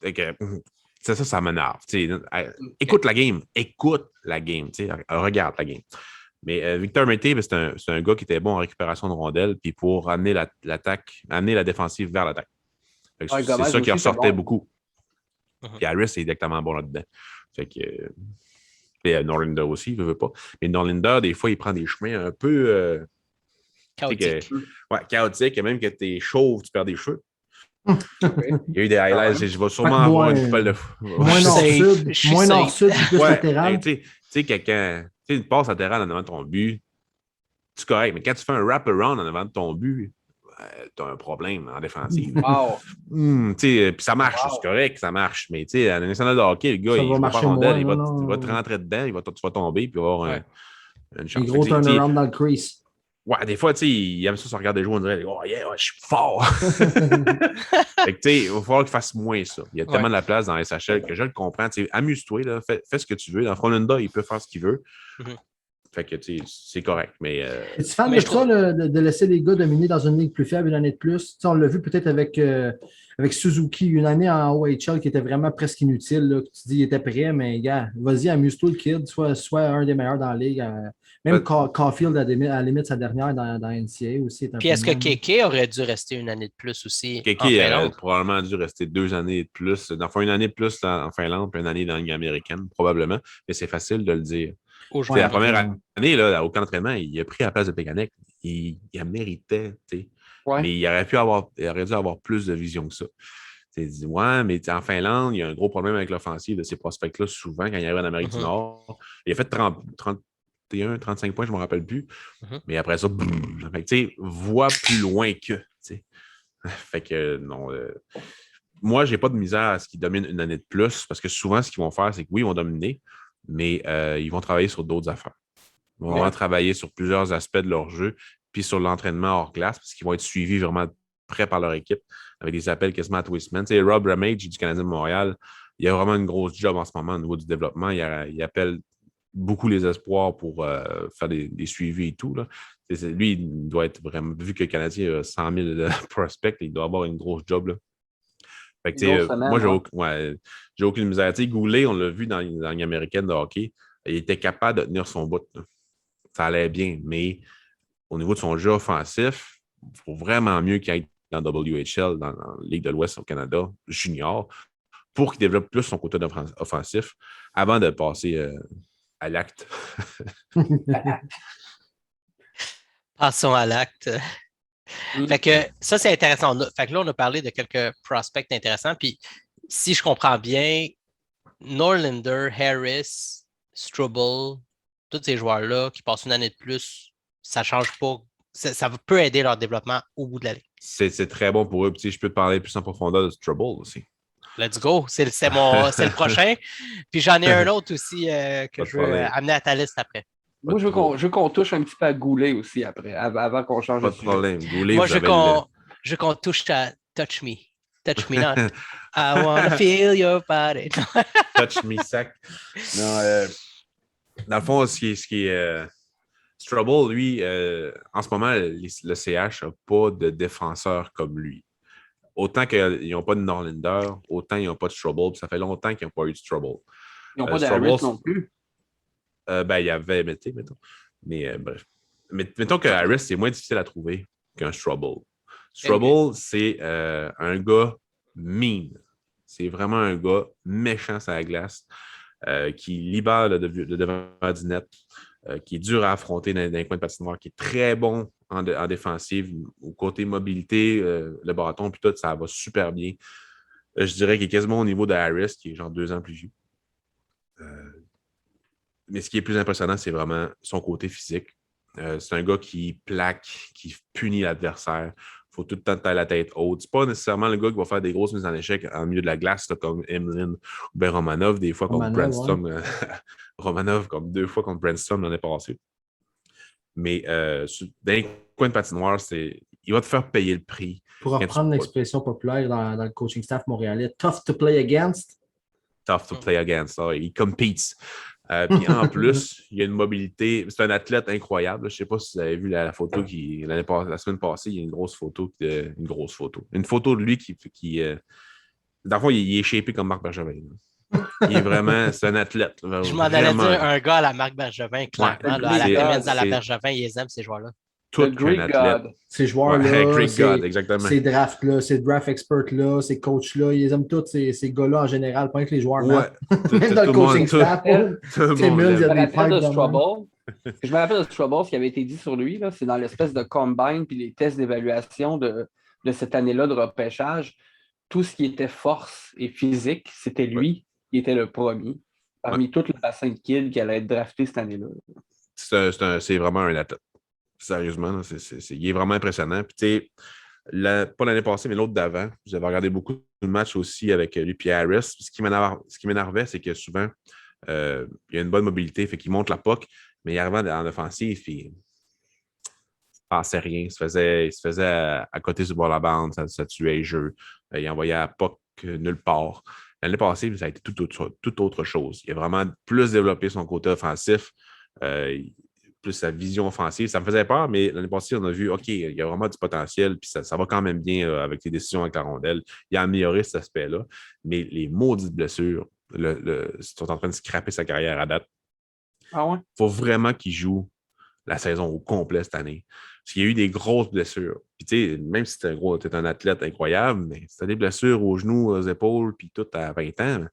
H: Ça m'énerve. Écoute la game. Écoute la game. Regarde la game. Mais Victor Mété, c'est un gars qui était bon en récupération de rondelles, puis pour amener l'attaque, amener la défensive vers l'attaque. C'est ça qui ressortait beaucoup. Puis Harris est exactement bon là-dedans. Fait que. Et Norlinder aussi, il ne veut pas. Mais Norlinder, des fois, il prend des chemins un peu.
E: Chaotiques.
H: Chaotiques. Et même que tu es chauve, tu perds des cheveux. Il y a eu des highlights. Je vais sûrement avoir une coupelle de.
G: Moins nord-sud, plus latéral.
H: Tu sais, quelqu'un. Tu sais, une passe latérale en avant de ton but, c'est correct. Mais quand tu fais un wrap-around en avant de ton but, tu as un problème en défensive.
F: Wow.
H: Puis ça marche, c'est correct, ça marche. Mais à la nationale de hockey, le gars, il va pas rondelle, il va te rentrer dedans, tu vas tomber, puis il va avoir une chance.
G: Un gros turnaround dans le crease.
H: Ouais, des fois, il aime ça se regarder jouer, on dirait, oh yeah, je suis fort. Fait que, il va falloir qu'il fasse moins ça. Il y a tellement de la place dans la SHL que je le comprends. Amuse-toi, là, fais ce que tu veux. Dans Frolunda, il peut faire ce qu'il veut. Fait que, c'est correct. Mais,
G: es-tu fan de ça, de laisser les gars dominer dans une ligue plus faible une année de plus? On l'a vu peut-être avec Suzuki, une année en OHL qui était vraiment presque inutile. Là, que tu dis qu'il était prêt, mais gars, vas-y, amuse-toi le kid, soit un des meilleurs dans la ligue. Même Caulfield, à la limite, sa dernière dans NCAA aussi.
E: Puis est-ce que Kéké aurait dû rester une année de plus aussi?
H: Kéké aurait probablement dû rester 2 années de plus. Enfin, une année de plus en Finlande, puis une année dans la Ligue américaine, probablement. Mais c'est facile de le dire. La première année, là, au camp d'entraînement, il a pris la place de Plekanec. Il méritait. Mais il aurait dû avoir plus de vision que ça. Dit, mais en Finlande, il y a un gros problème avec l'offensive de ces prospects-là, souvent, quand il arrive en Amérique du Nord. Il a fait 31, 35 points, je ne me rappelle plus. Mais après ça, vois plus loin que. Fait que non. Moi, je n'ai pas de misère à ce qu'ils dominent une année de plus, parce que souvent, ce qu'ils vont faire, c'est que oui, ils vont dominer, mais ils vont travailler sur d'autres affaires. Ils vont vraiment travailler sur plusieurs aspects de leur jeu, puis sur l'entraînement hors glace, parce qu'ils vont être suivis vraiment près par leur équipe, avec des appels quasiment à Twistman. Rob Ramage du Canadien de Montréal, il a vraiment une grosse job en ce moment au niveau du développement. Il appelle beaucoup les espoirs pour faire des suivis et tout. Là. Lui, il doit être vraiment, vu que le Canadien a 100 000 prospects, il doit avoir une grosse job. Là. Fait que, moi, j'ai aucune misère. Goulet, on l'a vu dans la Ligue américaine de hockey, il était capable de tenir son bout. Là. Ça allait bien, mais au niveau de son jeu offensif, il faut vraiment mieux qu'il aille dans WHL, dans la Ligue de l'Ouest au Canada, junior, pour qu'il développe plus son côté offensif avant de passer à l'acte.
E: Passons à l'acte. Fait que ça, c'est intéressant. Fait que là, on a parlé de quelques prospects intéressants. Puis, si je comprends bien, Norlinder, Harris, Struble, tous ces joueurs-là qui passent une année de plus, ça ne change pas. Ça peut aider leur développement au bout de la ligne.
H: C'est très bon pour eux. Puis, je peux te parler plus en profondeur de Struble aussi.
E: Let's go. C'est le prochain. Puis j'en ai un autre aussi que je veux amener à ta liste après.
F: Moi, je veux qu'on touche un petit peu à Goulet aussi après, avant qu'on change de sujet.
H: Pas de problème. Goulet,
E: moi, je veux qu'on touche à Touch Me. Touch Me not. I wanna feel your body.
H: Touch Me sac. Non, dans le fond, ce qui est Strubble, lui, en ce moment, le CH n'a pas de défenseur comme lui. Autant qu'ils n'ont pas de Norlinder, autant ils n'ont pas de Strubble. Ça fait longtemps qu'ils n'ont pas eu de Strubble.
F: Ils n'ont pas de Harris non plus.
H: Il y avait Mété, mettons. Mais bref. Mettons que Harris, c'est moins difficile à trouver qu'un Strubble. Strubble, c'est un gars mean. C'est vraiment un gars méchant sur la glace, qui libère le devant du net, qui est dur à affronter dans les coins de patinoire, qui est très bon en défensive. Au côté mobilité, le bâton, puis tout, ça va super bien. Je dirais qu'il est quasiment au niveau de Harris, qui est genre 2 ans plus vieux. Mais ce qui est plus impressionnant, c'est vraiment son côté physique. C'est un gars qui plaque, qui punit l'adversaire. Il faut tout le temps tailler la tête haute. C'est pas nécessairement le gars qui va faire des grosses mises en échec en milieu de la glace, là, comme Emlyn ou bien Romanov, des fois contre Brandstrom. Ouais. Romanov, comme 2 fois contre Brandstrom l'année passée. Mais dans les coins de patinoire, il va te faire payer le prix.
G: Pour reprendre l'expression populaire dans le coaching staff montréalais, tough to play against.
H: Tough to play against. Il compete. Puis en plus, il y a une mobilité. C'est un athlète incroyable. Je ne sais pas si vous avez vu la photo la semaine passée, il y a une grosse photo. Une photo de lui qui dans le fond, il est shapé comme Marc Bergevin. C'est un athlète.
E: Je m'en allais dire un gars à la Marc Bergevin, clairement. À la Bergevin, ils aiment ces joueurs-là.
H: Tout un athlète.
G: Ces joueurs-là,
H: exactement.
G: Ces drafts-là, ces draft experts-là, ces coachs-là, ils aiment tous ces gars-là en général, pas que les joueurs.
H: Ouais.
G: Même dans le coaching staff. Je
F: me rappelle de Strubble, ce qui avait été dit sur lui, là, c'est dans l'espèce de combine puis les tests d'évaluation de cette année-là de repêchage. Tout ce qui était force et physique, c'était lui qui était le premier. Parmi tout le bassin de kids qui allait être drafté cette année-là.
H: C'est vraiment un athlète. Sérieusement, il est vraiment impressionnant. Puis, pas l'année passée, mais l'autre d'avant, j'avais regardé beaucoup de matchs aussi avec lui et Harris. Ce qui m'énervait, c'est que souvent, il y a une bonne mobilité, fait qu'il monte la puck, mais il arrivait en offensive, puis il ne passait rien. Il se faisait à côté du bord de la bande, ça tuait le jeu. Il envoyait la puck nulle part. L'année passée, ça a été tout autre chose. Il a vraiment plus développé son côté offensif. Plus sa vision offensive. Ça me faisait peur, mais l'année passée, on a vu, OK, il y a vraiment du potentiel, puis ça va quand même bien avec les décisions avec la rondelle. Il a amélioré cet aspect-là, mais les maudites blessures sont en train de scraper sa carrière à date.
F: Ah ouais?
H: Il faut vraiment qu'il joue la saison au complet cette année. Parce qu'il y a eu des grosses blessures. Puis tu sais, même si t'es un athlète incroyable, mais si t'as des blessures aux genoux, aux épaules, puis tout à 20 ans,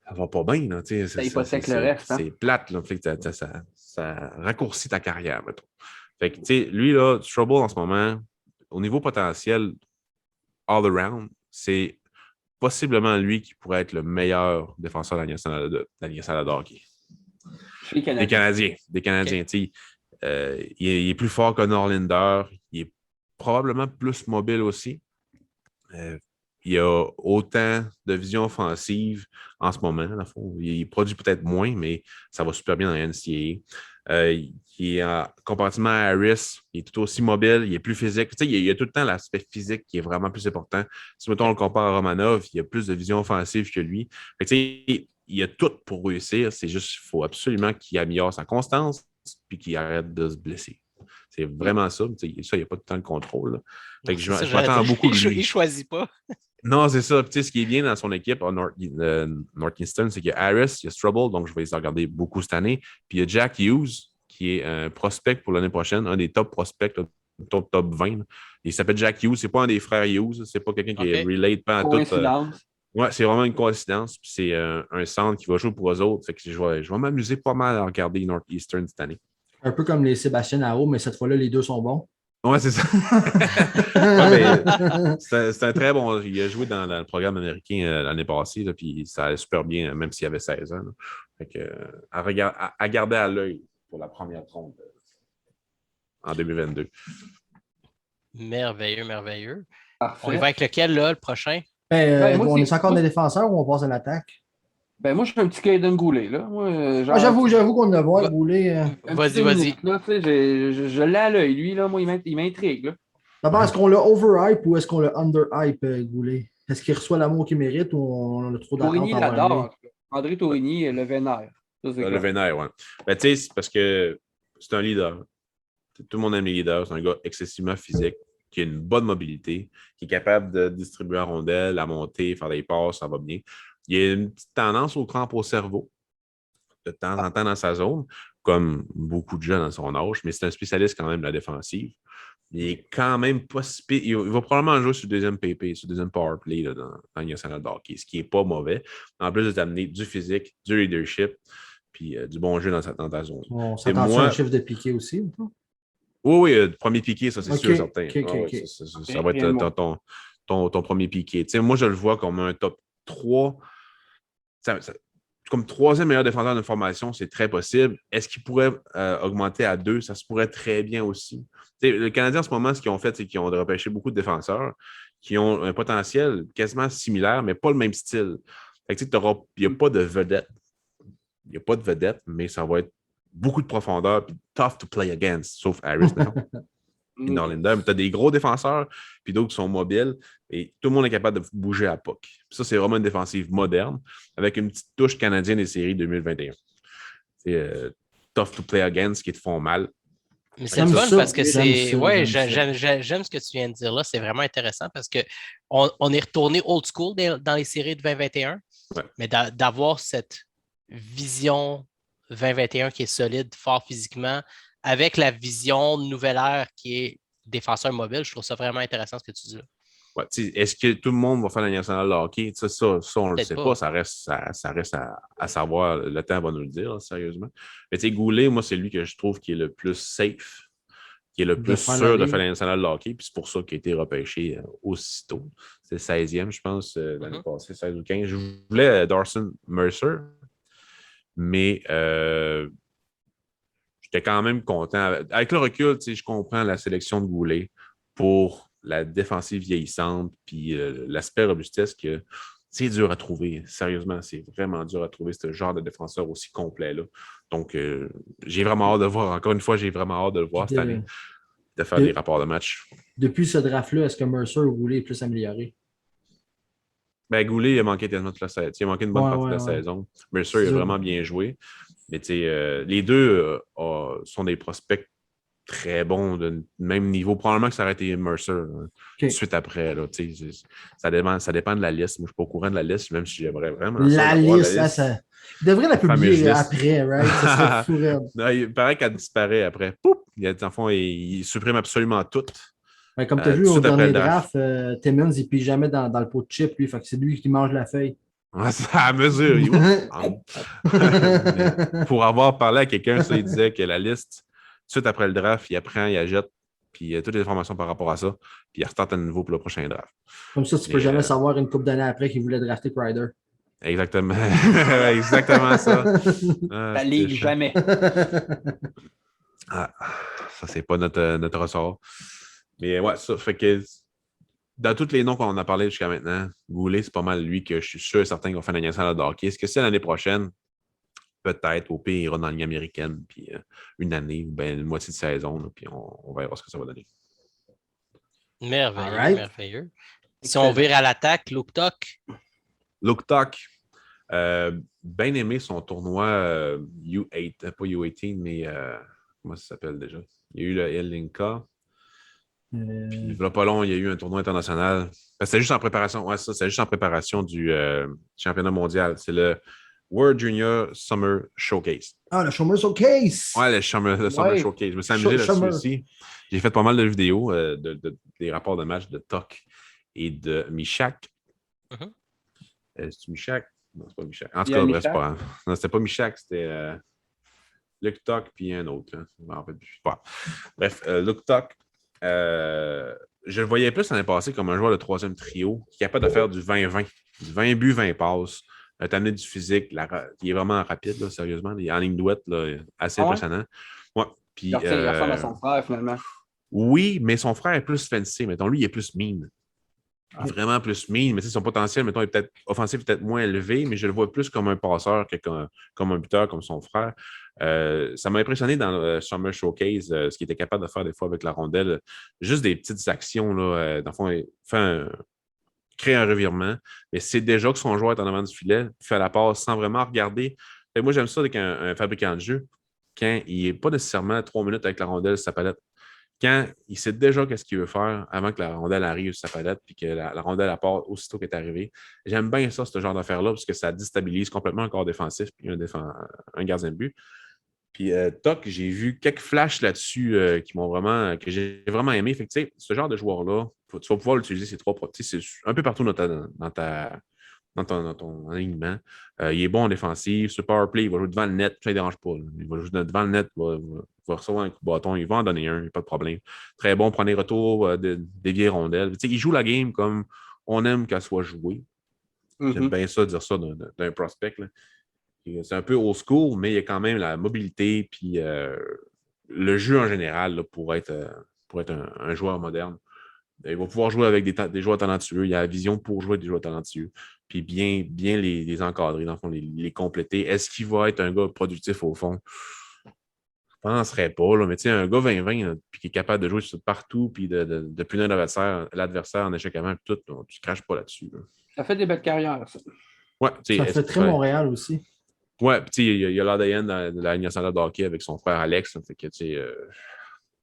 H: ça va pas bien. Là,
F: ça hypothèque le reste. Hein?
H: C'est plate. Là, fait que ça raccourcit ta carrière, mettons. Fait que, tu sais, lui, là, Strubble en ce moment, au niveau potentiel, all around, c'est possiblement lui qui pourrait être le meilleur défenseur de la Ligue nationale de hockey. Des Canadiens. Okay. Il est plus fort que Norlinder. Il est probablement plus mobile aussi. Il y a autant de vision offensive en ce moment. Dans le fond. Il produit peut-être moins, mais ça va super bien dans la NCAA. Comparativement à Harris, il est tout aussi mobile, il est plus physique. Tu sais, il y a tout le temps l'aspect physique qui est vraiment plus important. Si mettons, on le compare à Romanov, il a plus de vision offensive que lui. Fait que, tu sais, il a tout pour réussir. C'est juste qu'il faut absolument qu'il améliore sa constance puis qu'il arrête de se blesser. C'est vraiment ça. Ça, il n'y a pas tout le temps le contrôle. Fait que je m'attends beaucoup de lui.
E: Il ne choisit pas.
H: Non, c'est ça. Ce qui est bien dans son équipe à Northeastern, c'est qu'il y a Harris, il y a Strubble, donc je vais les regarder beaucoup cette année. Puis il y a Jack Hughes, qui est un prospect pour l'année prochaine, un des top prospects, top 20. Il s'appelle Jack Hughes. C'est pas un des frères Hughes. C'est pas quelqu'un qui est relate pas à tout. Ouais, c'est vraiment une coïncidence. Puis c'est un centre qui va jouer pour eux autres. Fait que je vais m'amuser pas mal à regarder Northeastern cette année.
G: Un peu comme les Sébastien Aho, mais cette fois-là, les deux sont bons.
H: Ouais, c'est ça. C'est un très bon. Il a joué dans le programme américain l'année passée, là, puis ça allait super bien, même s'il avait 16 ans. Là. Fait que, à garder à l'œil pour la première ronde en 2022.
E: Merveilleux.
F: Parfait.
E: On y va avec lequel, là, le prochain?
G: On est encore des défenseurs ou on passe à l'attaque?
F: Moi, je suis un petit Caden Goulet, là. Moi,
G: j'avoue qu'on le voit, Goulet.
E: Vas-y.
F: Je l'ai à l'œil, lui, là. Moi, il m'intrigue, là.
G: D'abord, est-ce qu'on l'a overhype ou est-ce qu'on l'a underhype, Goulet? Est-ce qu'il reçoit l'amour qu'il mérite ou on a trop d'attente?
F: Tourigny l'adore. André Tourigny le vénère.
H: Le vénère, oui. Tu sais, c'est parce que c'est un leader. Tout le monde aime les leaders. C'est un gars excessivement physique, qui a une bonne mobilité, qui est capable de distribuer en rondelle, à monter, faire des passes, ça va bien. Il y a une petite tendance au crampe au cerveau, de temps en temps dans sa zone, comme beaucoup de jeunes dans son âge, mais c'est un spécialiste quand même de la défensive. Il est quand même pas si pire. Il va probablement jouer sur le deuxième PP, sur le deuxième power play là, dans le national de hockey, ce qui n'est pas mauvais. En plus de t'amener du physique, du leadership, puis du bon jeu dans ta zone.
G: On s'attend sur un chiffre de piqué aussi ou pas?
H: Oui, premier piqué, ça, c'est sûr et certain.
G: Okay.
H: Ça va être ton premier piqué. Moi, je le vois comme un top 3. Comme troisième meilleur défenseur de formation, c'est très possible. Est-ce qu'il pourrait augmenter à 2? Ça se pourrait très bien aussi. Le Canadien, en ce moment, ce qu'ils ont fait, c'est qu'ils ont repêché beaucoup de défenseurs qui ont un potentiel quasiment similaire, mais pas le même style. Il n'y a pas de vedette. Il n'y a pas de vedette, mais ça va être beaucoup de profondeur et tough to play against, sauf Harris. Et Norlinder, mais tu as des gros défenseurs, puis d'autres qui sont mobiles, et tout le monde est capable de bouger à puck. Ça, c'est vraiment une défensive moderne, avec une petite touche canadienne des séries 2021. C'est tough to play against, qui te font mal.
E: Mais c'est fun parce que c'est. Ouais, j'aime ce que tu viens de dire là. C'est vraiment intéressant parce qu'on est retourné old school dans les séries de 2021, mais d'avoir cette vision 2021 qui est solide, fort physiquement, avec la vision nouvelle ère qui est défenseur mobile, je trouve ça vraiment intéressant ce que tu dis là.
H: Ouais, est-ce que tout le monde va faire la nationale de hockey? Ça on ne le sait pas. Ça reste à savoir. Le temps va nous le dire, là, sérieusement. Mais Goulet, moi, c'est lui que je trouve qui est le plus safe, qui est le plus sûr de faire la nationale de hockey. Puis c'est pour ça qu'il a été repêché aussitôt. C'est le 16e, je pense, l'année passée, 16 ou 15. Je voulais Dawson Mercer, mais j'étais quand même content. Avec le recul, je comprends la sélection de Goulet pour la défensive vieillissante, puis l'aspect robustesse que c'est dur à trouver. Sérieusement, c'est vraiment dur à trouver ce genre de défenseur aussi complet-là. Donc, j'ai vraiment hâte de voir. Encore une fois, j'ai vraiment hâte de le voir cette année, de faire des rapports de match.
G: Depuis ce draft-là, est-ce que Mercer ou Goulet est plus amélioré?
H: Goulet, il a manqué tellement toute la saison. Il a manqué une bonne partie de la saison. Mercer, il a vraiment bien joué. Mais les deux sont des prospects très bons, de même niveau. Probablement que ça aurait été Mercer tout de suite après. Là, ça dépend de la liste. Moi, je ne suis pas au courant de la liste, même si j'aimerais vraiment
G: la liste. Ça devrait la publier après, right? Ça serait fou.
H: Non, il paraît qu'elle disparaît après. Poup! Il supprime absolument tout.
G: Comme tu as vu au dernier draft, Timmons, il ne pille jamais dans le pot de chip, lui. Fait que c'est lui qui mange la feuille.
H: C'est à mesure. Pour avoir parlé à quelqu'un, il disait que la liste, tout de suite après le draft, il apprend, il achète, puis toutes les informations par rapport à ça, puis il retente à nouveau pour le prochain draft.
G: Comme ça, tu ne peux jamais savoir une couple d'années après qu'il voulait drafter Kreider.
H: Exactement. Exactement ça.
F: La ligue, jamais.
H: Ça, c'est pas notre ressort. Mais ouais, ça fait que dans tous les noms qu'on a parlé jusqu'à maintenant, Goulet, c'est pas mal lui que je suis sûr et certain qu'il va faire la nationale de hockey. Est-ce que c'est l'année prochaine? Peut-être. Au pire, il ira dans la Ligue américaine, puis une année ou une moitié de saison, là, puis on verra ce que ça va donner.
E: Merveilleux, merveilleux. Si on vire à l'attaque, Luke Tuch.
H: Luke Tuch, bien aimé son tournoi U8, pas U18, mais comment ça s'appelle déjà? Il y a eu le Elinka. Puis, il n'y a pas long, il y a eu un tournoi international. C'était juste en préparation. Ouais, c'est juste en préparation du championnat mondial. C'est le World Junior Summer Showcase.
G: Ah, le Summer Showcase!
H: Ouais, le Summer Showcase. Je me suis amusé là-dessus aussi. J'ai fait pas mal de vidéos, des rapports de match de Tuch et de Michak. C'est-tu Michak? Non, c'est pas Michak. En tout cas, bref, c'est pas grave. Non, c'était pas Michak, c'était Luke Tuch puis un autre. En fait, je sais pas. Bref, Luke Tuch. Je le voyais plus l'année passée comme un joueur de troisième trio qui est capable de faire du 20-20. Du 20 buts, 20 passes. T'amener du physique. Il est vraiment rapide, là, sérieusement. Il est en ligne douette, là, assez impressionnant. Ouais. Puis,
F: il ressemble à son frère, finalement.
H: Oui, mais son frère est plus fancy. Mettons, lui, il est plus mean. vraiment plus mean, mais son potentiel, mettons, est peut-être offensif, peut-être moins élevé, mais je le vois plus comme un passeur que comme un buteur, comme son frère. Ça m'a impressionné dans le Summer Showcase, ce qu'il était capable de faire des fois avec la rondelle. Juste des petites actions, là, dans le fond, il crée un revirement, mais c'est déjà que son joueur est en avant du filet, fait la passe sans vraiment regarder. Et moi, j'aime ça avec un fabricant de jeu, quand il n'est pas nécessairement 3 minutes avec la rondelle sur sa palette. Quand il sait déjà qu'est-ce qu'il veut faire avant que la rondelle arrive sur sa palette puis que la rondelle part aussitôt qu'elle est arrivée. J'aime bien ça, ce genre d'affaire-là, parce que ça déstabilise complètement un corps défensif puis un gardien de but. Puis, Toc, j'ai vu quelques flashs là-dessus que j'ai vraiment aimé. Fait que, tu sais, ce genre de joueur-là, tu vas pouvoir l'utiliser ces 3 points. C'est un peu partout dans ton alignement. Il est bon en défensive. Sur powerplay, il va jouer devant le net. Ça ne dérange pas. Là. Il va jouer devant le net. Il va recevoir un coup de bâton. Il va en donner un. Pas de problème. Très bon. Prendre les retours, des vieilles rondelles. Tu sais, il joue la game comme on aime qu'elle soit jouée. J'aime bien ça, dire ça d'un prospect. Là. C'est un peu old school, mais il y a quand même la mobilité puis le jeu en général là, pour être un joueur moderne. Il va pouvoir jouer avec des joueurs talentueux. Il a la vision pour jouer avec des joueurs talentueux. Puis bien les encadrer, dans le fond, les compléter. Est-ce qu'il va être un gars productif au fond? Je ne penserais pas. Là, mais tu sais, un gars 20-20 puis qui est capable de jouer partout puis de punir l'adversaire en échec avant, tout, tu ne craches pas là-dessus. Là.
F: Ça fait des belles carrières, ça.
H: Ouais,
G: ça fait très Montréal aussi.
H: Ouais, puis tu sais, il y a l'ADN de la Ligue nationale de hockey avec son frère Alex. Fait que, tu sais,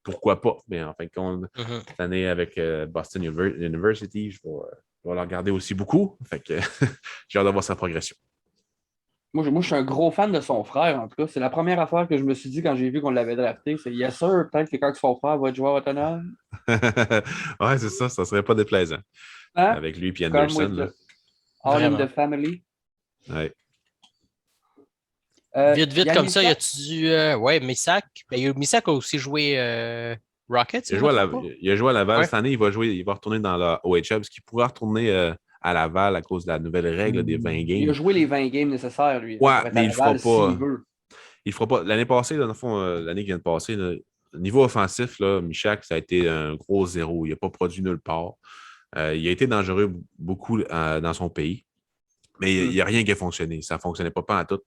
H: pourquoi pas? Mais en fin de compte, cette année avec Boston University, je vais la regarder aussi beaucoup. Fait que j'ai hâte de voir sa progression.
F: Moi, je suis un gros fan de son frère, en tout cas. C'est la première affaire que je me suis dit quand j'ai vu qu'on l'avait drafté. C'est yes, sir, peut-être que quand son frère va être joueur autonome.
H: Ouais, c'est ça. Ça serait pas déplaisant. Hein? Avec lui et Anderson. Là.
F: All in the family.
H: Ouais.
E: Vite, comme ça, y a-tu ouais, Missak? Missak a aussi joué Rockets.
H: Il a joué à Laval. Ouais. Cette année, il va retourner dans la OHL parce qu'il pourra retourner à Laval à cause de la nouvelle règle des 20 games.
F: Il a joué les 20 games nécessaires, lui.
H: Ouais, mais il ne fera pas. Il ne fera pas. L'année passée, dans le fond, l'année qui vient de passer, là, niveau offensif, Missak, ça a été un gros zéro. Il n'a pas produit nulle part. Il a été dangereux beaucoup dans son pays, mais il n'y a rien qui a fonctionné. Ça ne fonctionnait pas à tout.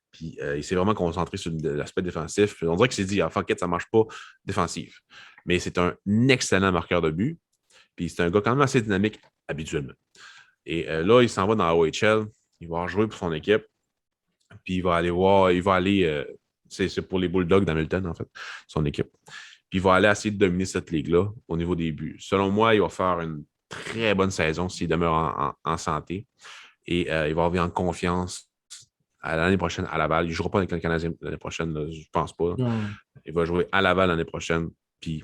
H: Puis il s'est vraiment concentré sur l'aspect défensif. Puis, on dirait qu'il s'est dit, fuck it, ça ne marche pas défensif. Mais c'est un excellent marqueur de but. Puis c'est un gars quand même assez dynamique habituellement. Et là, il s'en va dans la OHL. Il va jouer pour son équipe. Puis il va aller c'est pour les Bulldogs d'Hamilton, en fait, son équipe. Puis il va aller essayer de dominer cette ligue-là au niveau des buts. Selon moi, il va faire une très bonne saison s'il demeure en santé. Et il va avoir en confiance l'année prochaine à Laval. Il ne jouera pas avec le Canadien l'année prochaine, là, je ne pense pas. Il va jouer à Laval l'année prochaine. Puis,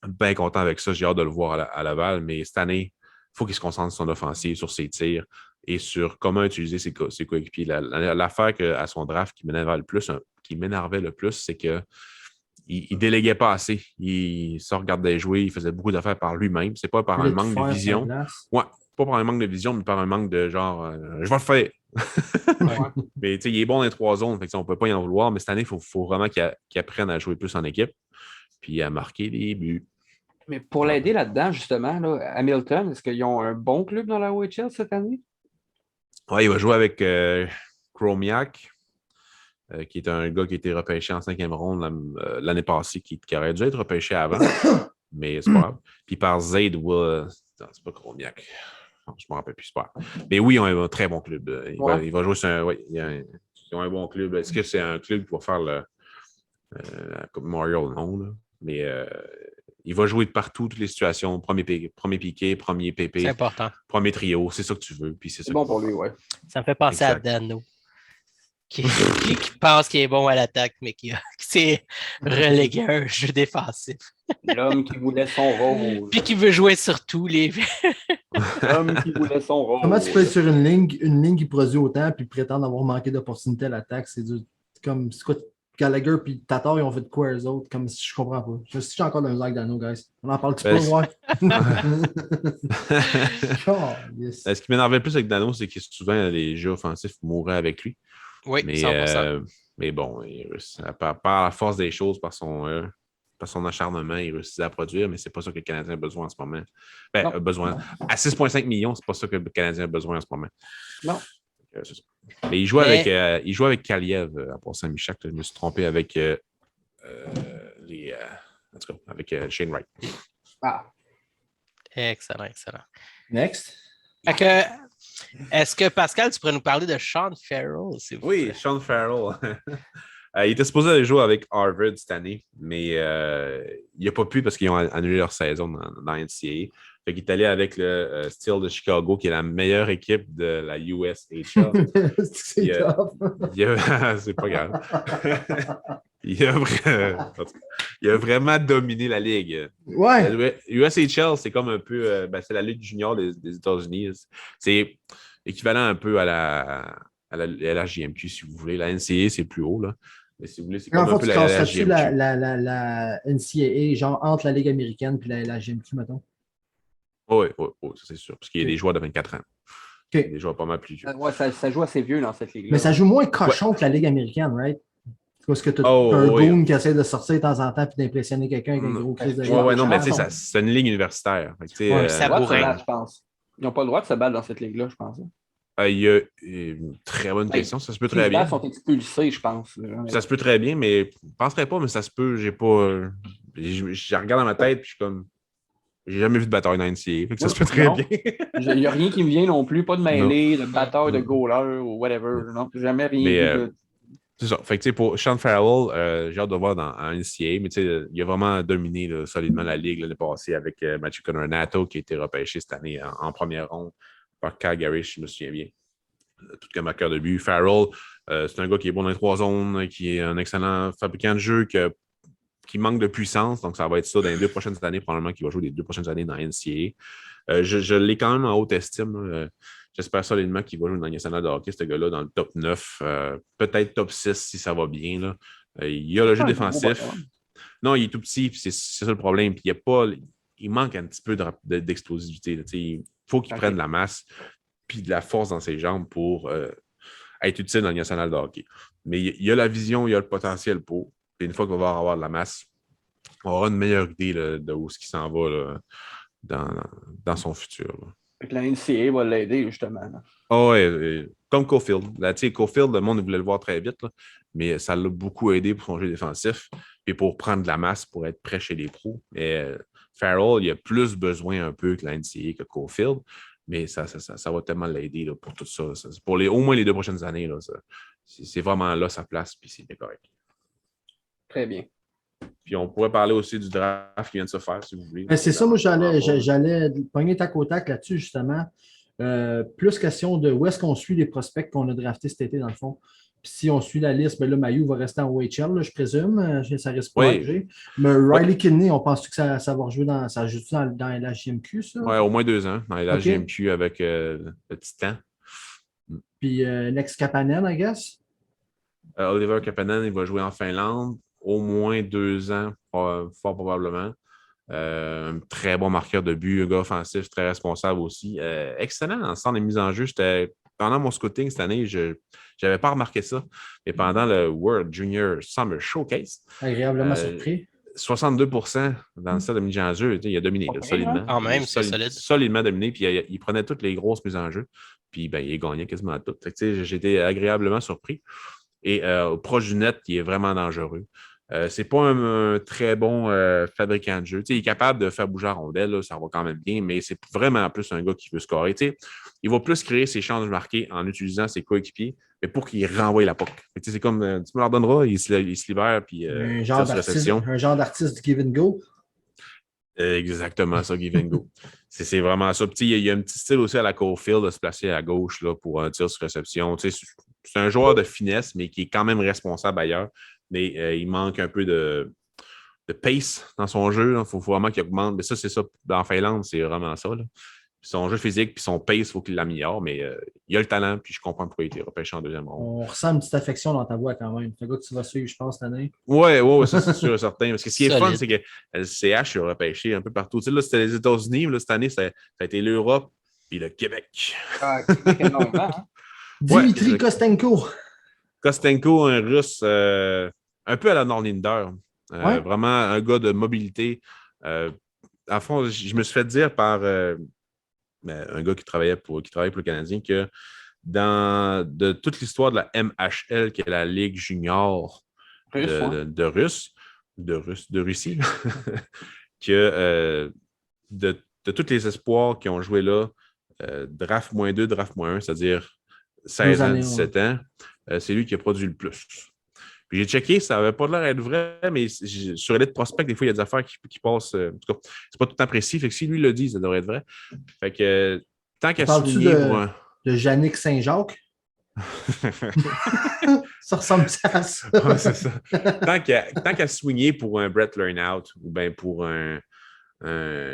H: bien content avec ça. J'ai hâte de le voir à Laval. Mais cette année, il faut qu'il se concentre sur son offensive, sur ses tirs et sur comment utiliser ses coéquipiers. L'affaire à son draft qui m'énervait le plus, c'est qu'il ne déléguait pas assez. Il se regardait jouer. Il faisait beaucoup d'affaires par lui-même. C'est pas par un manque de vision. Ouais, pas par un manque de vision, mais par un manque de genre je vais le faire. Mais il est bon dans les 3 zones, fait on ne peut pas y en vouloir, mais cette année, il faut vraiment qu'il apprenne à jouer plus en équipe puis à marquer des buts.
F: Mais pour l'aider là-dedans, justement, là, Hamilton, est-ce qu'ils ont un bon club dans la OHL cette année?
H: Oui, il va jouer avec Chromiak, qui est un gars qui a été repêché en 5e ronde l'année passée, qui aurait dû être repêché avant, mais c'est pas grave. Puis par Zaid, c'est pas Chromiak. Je ne me rappelle plus, super. Mais oui, ils ont un très bon club. Il va jouer sur ils ont un bon club. Est-ce que c'est un club qui va faire la Coupe Memorial? Non, là. Mais il va jouer de partout, toutes les situations. Premier piqué, premier PP.
E: C'est important.
H: Premier trio, c'est ça que tu veux. Puis c'est
F: bon pour lui, ouais.
E: Ça me fait penser à Dano. Qui pense qu'il est bon à l'attaque, mais qui s'est relégué à un jeu défensif.
F: L'homme qui voulait son rôle.
E: Puis qui veut jouer sur tous les...
F: L'homme qui voulait son rôle.
G: Comment tu peux être sur une ligne qui produit autant puis prétendre avoir manqué d'opportunités à l'attaque? C'est comme, c'est quoi, Gallagher puis Tatar, ils ont fait de quoi eux autres? Comme si je comprends pas. Je suis encore dans le Zach Dano, guys. On en parle-tu pas, ouais?
H: Yes. Ce qui m'énervait le plus avec Dano, c'est que souvent les jeux offensifs mouraient avec lui.
E: Oui, 100%.
H: Mais bon, par la force des choses, par son par son acharnement, il réussit à produire, mais c'est pas ça que le Canadien a besoin en ce moment. A besoin. À 6,5 millions, c'est pas ça que le Canadien a besoin en ce moment.
F: Non.
H: C'est ça. Mais il joue avec Kaliev à part Saint-Michel. Je me suis trompé avec en tout cas, avec Shane Wright.
E: Excellent, excellent.
G: Next.
E: Est-ce que Pascal, tu pourrais nous parler de Sean Farrell, s'il vous plaît?
H: Oui, Sean Farrell. Il était supposé aller jouer avec Harvard cette année, mais il n'a pas pu parce qu'ils ont annulé leur saison dans NCAA. Fait qu'il est allé avec le Steel de Chicago, qui est la meilleure équipe de la USHL. C'est pas grave. Il a vraiment dominé la ligue.
G: Ouais.
H: USHL, c'est comme un peu... c'est la Ligue junior des États-Unis. C'est équivalent un peu à la JMQ, si vous voulez. La NCAA, c'est plus haut, là. Mais si vous voulez, c'est comme un peu la JMQ.
G: La NCAA, genre entre la Ligue américaine et la JMQ, mettons.
H: Oui, ça c'est sûr. Parce qu'il y a des joueurs de 24 ans.
G: Okay.
H: Des joueurs pas mal plus vieux.
F: Ouais, ça joue assez vieux dans cette ligue-là.
G: Mais ça joue moins cochon que la Ligue américaine, right? Parce que tu as un goon qui essaie de sortir de temps en temps et d'impressionner quelqu'un avec un gros crise de
H: ouais, non, mais tu sais, c'est une ligue universitaire.
E: Ça bourrait.
F: Je pense. Ils n'ont pas le droit de se battre dans cette ligue-là, je pense.
H: Il y a une très bonne question. Ça se peut très bien.
F: Les sont expulsés, je pense.
H: Ça se peut très bien, mais je ne penserais pas, mais ça se peut. J'ai pas. Je regarde dans ma tête et je suis comme. J'ai jamais vu de bataille dans NCAA. Ça se peut très bien.
F: Il n'y a rien qui me vient non plus. Pas de mêlée, de bataille, de goaler ou whatever. Non, jamais rien vu.
H: C'est ça. Fait que, pour Sean Farrell, j'ai hâte de voir dans NCAA, mais il a vraiment dominé là, solidement la ligue l'année passée avec Matthew Coronato qui a été repêché cette année en première ronde par Calgary, je me souviens bien. Tout comme marqueur de but. Farrell, c'est un gars qui est bon dans les 3 zones, qui est un excellent fabricant de jeu, qui manque de puissance. Donc, ça va être ça dans les 2 prochaines années, probablement qu'il va jouer les 2 prochaines années dans NCAA. Je l'ai quand même en haute estime. J'espère solidement qu'il va jouer dans le national de hockey, ce gars-là, dans le top 9, peut-être top 6 si ça va bien. Là. Il a le jeu défensif. Non, il est tout petit, c'est ça le problème. Puis il manque un petit peu d'explosivité. Il faut qu'il prenne de la masse puis de la force dans ses jambes pour être utile dans le national de hockey. Mais il a la vision, il a le potentiel pour. Puis une fois qu'il va avoir de la masse, on aura une meilleure idée là, de où ce qui s'en va là, dans son futur. Là.
F: La NCAA va l'aider, justement.
H: Comme Caulfield. Là, Caulfield, le monde voulait le voir très vite, là, mais ça l'a beaucoup aidé pour son jeu défensif et pour prendre de la masse pour être prêt chez les pros. Et Farrell, il a plus besoin un peu que la NCAA que Caulfield, mais ça va tellement l'aider là, pour tout ça. Pour au moins les 2 prochaines années, là, c'est vraiment là sa place, puis c'est correct.
F: Très bien.
H: Puis on pourrait parler aussi du draft qui vient de se faire, si vous voulez.
G: C'est ça, moi j'allais pogner tac au tac là-dessus, justement. Plus question de où est-ce qu'on suit les prospects qu'on a draftés cet été, dans le fond. Puis si on suit la liste, ben là, Mailloux va rester en OHL, là, je présume. Ça risque pas d'arriver. Mais Riley Kidney, on pense que ça va rejouer dans la JMQ, ça?
H: Oui, au moins 2 ans dans la JMQ avec le Titan.
G: Puis Next Kapanen, I guess?
H: Oliver Kapanen, il va jouer en Finlande. Au moins 2 ans, fort probablement. Un très bon marqueur de but, un gars offensif, très responsable aussi. Excellent en centre de mise en jeu. Pendant mon scouting cette année, je n'avais pas remarqué ça. Mais pendant le World Junior Summer Showcase,
G: agréablement surpris.
H: 62% dans le set de mise en jeu. Il a dominé solidement.
E: Quand même, c'est solide.
H: Solidement dominé. Puis il prenait toutes les grosses mises en jeu. Puis il gagnait quasiment toutes. J'ai été agréablement surpris. Et proche du net, il est vraiment dangereux. C'est pas un très bon fabricant de jeu. Il est capable de faire bouger la rondelle, là, ça va quand même bien, mais c'est vraiment plus un gars qui veut scorer. Il va plus créer ses chances marquées en utilisant ses coéquipiers, mais pour qu'il renvoie la puck. C'est comme, tu me leur donneras, il se libère. Puis,
G: un genre d'artiste du give and go.
H: Exactement ça, give and go. C'est vraiment ça. Puis, il y a un petit style aussi à la Caulfield de se placer à gauche là, pour un tir sur réception. C'est un joueur de finesse, mais qui est quand même responsable ailleurs. Mais il manque un peu de pace dans son jeu. Il faut vraiment qu'il augmente. Mais ça, c'est ça. Dans Finlande, c'est vraiment ça. Là. Son jeu physique puis son pace, il faut qu'il l'améliore. Mais il a le talent, puis je comprends pourquoi il a été repêché en 2e ronde.
G: On ressent une petite affection dans ta voix quand même. C'est un gars que tu vas suivre, je pense, cette année.
H: Oui, ça, c'est sûr et certain. Parce que ce qui est fun, c'est que le CH a repêché un peu partout. Là, c'était les États-Unis. Là, cette année, ça a été l'Europe puis le Québec.
F: Québec énormément.
G: Dimitri Kostenko.
H: Kostenko, un Russe un peu à la Norlinder. Vraiment un gars de mobilité. À fond, je me suis fait dire par un gars qui travaille pour le Canadien que de toute l'histoire de la MHL, qui est la Ligue junior de Russie, que de tous les espoirs qui ont joué là, draft -2, draft -1, c'est-à-dire 16 ans, 17 ans, c'est lui qui a produit le plus. Puis j'ai checké, ça n'avait pas l'air d'être vrai, mais sur Elite Prospect, des fois, il y a des affaires qui passent. En tout cas, c'est pas tout le temps précis. Fait que si lui le dit, ça devrait être vrai. Fait que tant qu'à souligner
G: de Yannick Saint-Jacques? Ça ressemble à ça.
H: Ouais, c'est ça. Tant qu'à swinguer pour un Brett Lernout ou bien pour un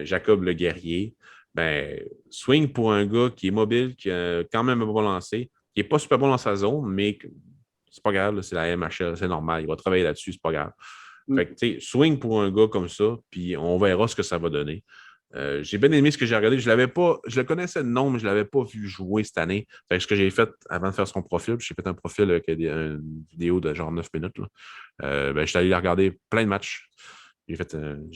H: Jacob Le Guerrier, ben, swing pour un gars qui est mobile, qui a quand même un bon lancé, qui n'est pas super bon dans sa zone, mais c'est pas grave, là, c'est la MHL, c'est normal, il va travailler là-dessus, c'est pas grave. Fait que, tu sais, swing pour un gars comme ça, puis on verra ce que ça va donner. J'ai bien aimé ce que j'ai regardé. Je le connaissais de nom, mais je ne l'avais pas vu jouer cette année. Fait que ce que j'ai fait avant de faire son profil, j'ai fait un profil avec une vidéo de genre 9 minutes. Je suis allé regarder plein de matchs. J'ai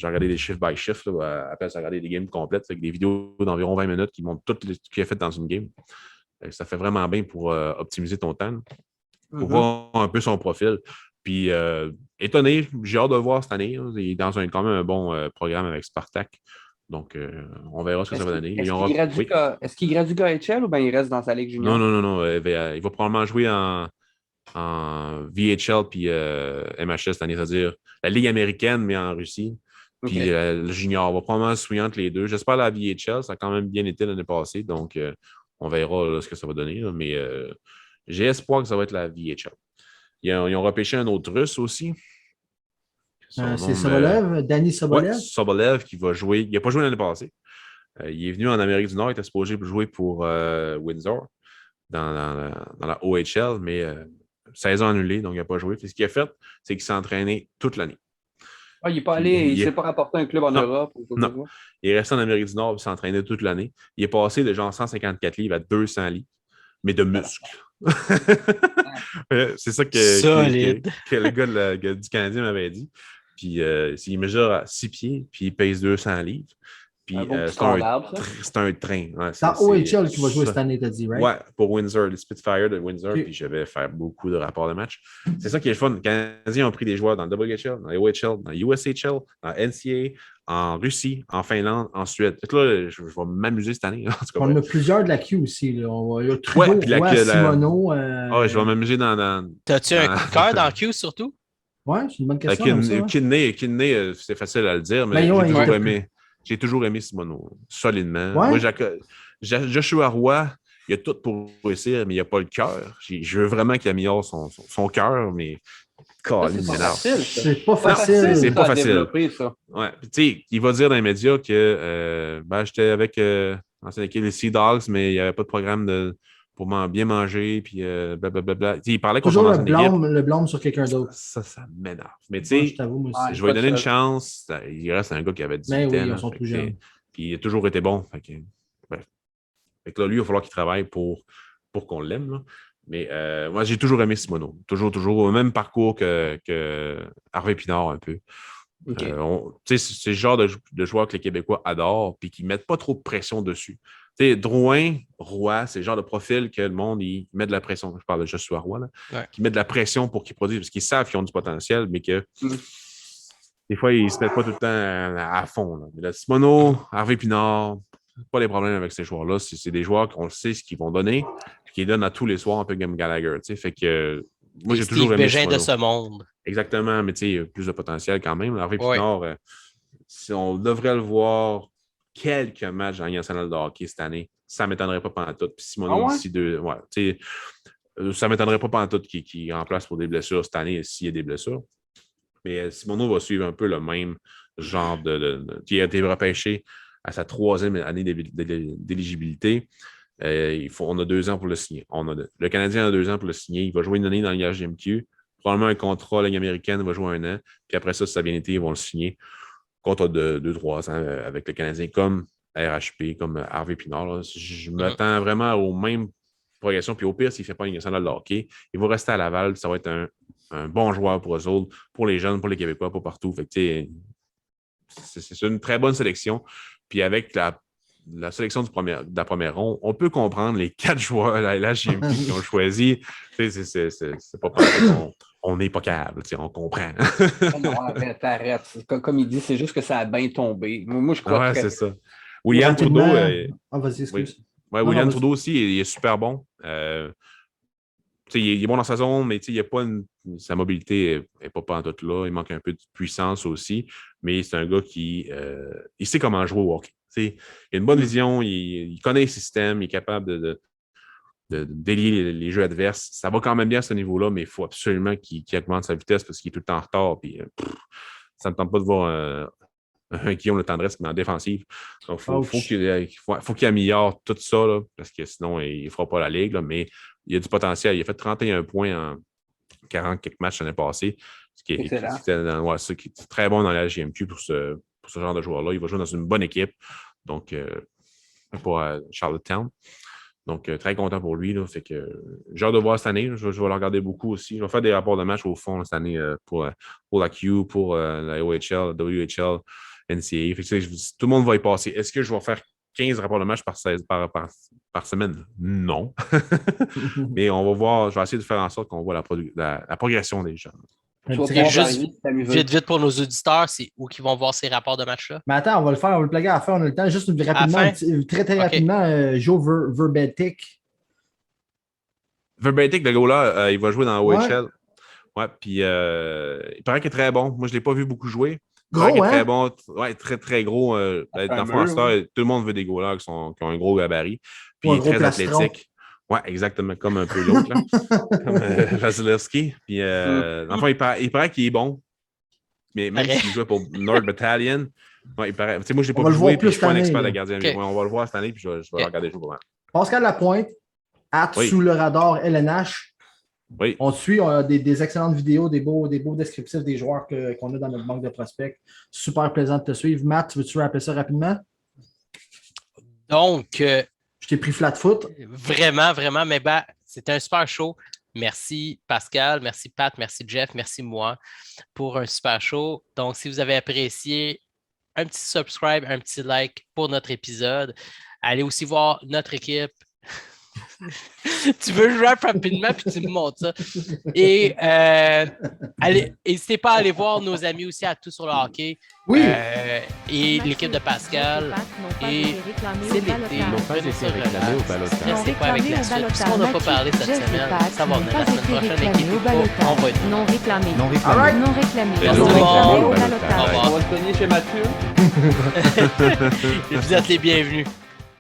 H: regardé des shift by shift. Après, j'ai regardé des games complètes avec des vidéos d'environ 20 minutes qui montrent tout ce qu'il a fait dans une game. Ça fait vraiment bien pour optimiser ton temps, pour voir un peu son profil. Puis, étonné, j'ai hâte de voir cette année. Il est dans quand même un bon programme avec Spartak. Donc, on verra ce que ça va donner.
F: Est-ce qu'il gradue KHL ou bien il reste dans sa ligue junior?
H: Non. Il va probablement jouer en VHL puis MHL cette année, c'est-à-dire la Ligue américaine, mais en Russie. Puis le junior va probablement se souiller entre les deux. J'espère la VHL, ça a quand même bien été l'année passée. Donc, on verra là, ce que ça va donner. Là, mais j'ai espoir que ça va être la VHL. Ils ont repêché un autre Russe aussi.
G: C'est Sobolev, Danny Sobolev.
H: Ouais, Sobolev qui va jouer. Il n'a pas joué l'année passée. Il est venu en Amérique du Nord, il était supposé jouer pour Windsor dans la OHL, mais saison annulée, donc il n'a pas joué. Puis ce qu'il a fait, c'est qu'il s'est entraîné toute l'année.
F: Ah, il n'est pas allé, il ne s'est pas rapporté un club en Europe.
H: Non. Il est resté en Amérique du Nord, il s'est entraîné toute l'année. Il est passé de genre 154 livres à 200 livres, mais de muscles. C'est ça que le gars du Canadien m'avait dit. Puis il mesure 6 pieds, puis il pèse 200 livres. Puis c'est un train. Ouais,
G: c'est OHL qui va jouer cette année, t'as dit, right?
H: Ouais, pour Windsor, le Spitfire de Windsor, puis je vais faire beaucoup de rapports de match. C'est ça qui est le fun. Les Canadiens ont pris des joueurs dans le WHL, dans les OHL, dans USHL, dans NCAA, en Russie, en Finlande, en Suède. Là, je vais m'amuser cette année. En tout cas,
G: on a plusieurs de la Q aussi. Là. Il y a Trudeau, Simoneau.
H: Je vais m'amuser dans...
E: T'as-tu un coup de cœur dans Q surtout?
G: Ouais, c'est une bonne question.
H: Kidney, c'est facile à le dire, mais j'ai toujours aimé Simoneau, solidement.
G: Ouais.
H: Moi, Joshua Roy, il a tout pour réussir, mais il n'a pas le cœur. Je veux vraiment qu'il améliore son cœur, mais...
G: C'est pas facile.
H: C'est pas facile. Ouais. Il va dire dans les médias que j'étais avec l'ancienne équipe des Sea Dogs, mais il n'y avait pas de programme pour bien manger, puis blablabla. Il parlait contre son ancienne équipe.
G: Le blâme sur quelqu'un d'autre.
H: Ça m'énerve. Mais tu sais, je vais lui donner une chance. Il reste un gars qui avait 18 ans.
G: Ils sont plus jeunes.
H: Puis il a toujours été bon. Fait que là, lui, il va falloir qu'il travaille pour qu'on l'aime. Là. Mais moi, j'ai toujours aimé Simoneau. Toujours, au même parcours que Harvey Pinard un peu. C'est le genre de joueur que les Québécois adorent et qui ne mettent pas trop de pression dessus. Drouin, Roy, c'est le genre de profil que le monde il met de la pression. Je parle de Joshua Roy, là, qui met de la pression pour qu'ils produisent parce qu'ils savent qu'ils ont du potentiel, mais que des fois, ils ne se mettent pas tout le temps à fond. Là. Mais là, Simoneau, Harvey Pinard, pas les problèmes avec ces joueurs-là. C'est des joueurs qu'on sait ce qu'ils vont donner, qui donnent à tous les soirs un peu comme Gallagher. Fait que moi, j'ai toujours aimé
E: Bégin de ce monde.
H: Exactement, mais plus de potentiel quand même. Harvey Pinard, si on devrait le voir quelques matchs dans la Ligue nationale de hockey cette année, ça ne m'étonnerait pas pendant tout. Puis Simoneau, d'ici ça ne m'étonnerait pas pendant tout qu'il remplace pour des blessures cette année s'il y a des blessures. Mais Simoneau va suivre un peu le même genre qui a été repêché à sa 3e année d'éligibilité. On a 2 ans pour le signer. Le Canadien a 2 ans pour le signer. Il va jouer une année dans l'IHMQ. Probablement un contrat Ligue américaine, il va jouer 1 an. Puis après ça, si ça a bien été, ils vont le signer. Contrat de 2-3 ans avec le Canadien, comme RHP, comme Harvey Pinard. Là. Je m'attends vraiment au même progression. Puis au pire, s'il ne fait pas une nationale de hockey, il va rester à Laval. Ça va être un bon joueur pour eux autres, pour les jeunes, pour les Québécois, pour partout. Fait que, c'est une très bonne sélection. Puis avec la sélection de la première ronde, on peut comprendre les 4 joueurs à la GMP qui ont choisi. C'est pas on n'est pas capable, on comprend.
F: Non, arrête. Comme il dit, c'est juste que ça a bien tombé. Moi, je crois que...
H: c'est ça. William Trudeau...
G: vas-y, excuse.
H: Oui. William Trudeau aussi, il est super bon. Il est bon dans sa zone, mais il a pas sa mobilité n'est pas en tout là. Il manque un peu de puissance aussi. Mais c'est un gars qui il sait comment jouer au hockey. Il a une bonne vision, il connaît les systèmes, il est capable de délier les jeux adverses. Ça va quand même bien à ce niveau-là, mais il faut absolument qu'il augmente sa vitesse parce qu'il est tout le temps en retard. Puis, ça ne me tente pas de voir un Guillaume Le Tendresse, mais en défensive. Donc, faut qu'il améliore tout ça, là, parce que sinon, il ne fera pas la ligue. Là, mais il a du potentiel. Il a fait 31 points en 40 quelques matchs l'année passée. Ce qui est très bon dans la GMQ pour ce genre de joueur-là. Il va jouer dans une bonne équipe. Donc, pour Charlottetown. Donc, très content pour lui. Là, fait que j'ai hâte de voir cette année. Je vais le regarder beaucoup aussi. Je vais faire des rapports de match au fond cette année pour la Q, pour la OHL, la WHL, NCAA. Fait que, tout le monde va y passer. Est-ce que je vais faire 15 rapports de match par semaine? Non. Mais on va voir. Je vais essayer de faire en sorte qu'on voit la progression des gens.
E: Juste vite pour nos auditeurs, c'est où qu'ils vont voir ces rapports de match-là?
G: Mais attends, on va le plugger à la fin, on a le temps. Juste rapidement, très rapidement, Joe Verbetic.
H: Verbetic, le gars-là, il va jouer dans OHL. Ouais, puis il paraît qu'il est très bon. Moi, je ne l'ai pas vu beaucoup jouer.
G: Gros, hein?
H: Très bon. Ouais, très, très gros. Dans le fond, tout le monde veut des gars-là qui ont un gros gabarit. Puis très athlétique. Oui, exactement, comme un peu l'autre, là. Comme Vasilevski. Puis, enfin, il paraît qu'il est bon. Mais même s'il jouait pour North Battalion, il paraît. Moi, je l'ai pas vu jouer, puis je suis pas un expert de gardien. Okay. On va le voir cette année, puis je vais le regarder jouer.
G: Pascal Lapointe, sous le radar LNH.
H: Oui.
G: On te suit, on a des excellentes vidéos, des beaux descriptifs des joueurs qu'on a dans notre banque de prospects. Super plaisant de te suivre. Matt, veux-tu rappeler ça rapidement?
E: Donc,
G: je t'ai pris flat foot.
E: Vraiment, mais c'était un super show. Merci Pascal, merci Pat, merci Jeff, merci moi pour un super show. Donc, si vous avez apprécié, un petit subscribe, un petit like pour notre épisode. Allez aussi voir notre équipe. Tu veux jouer rapidement puis tu me montres ça. Et n'hésitez pas à aller voir nos amis aussi à Tout sur le hockey.
G: Oui.
E: Et l'équipe de Pascal. Et c'est l'été.
B: N'ont pas été réclamés au balotage.
E: Restez pas avec la suite. Puisqu'on n'a pas parlé cette semaine, ça va venir la semaine prochaine. On va être
A: non réclamé.
G: Non réclamé.
A: Non réclamé.
E: Au
F: balotage. On va se cogner chez Mathieu.
E: Vous êtes les bienvenus.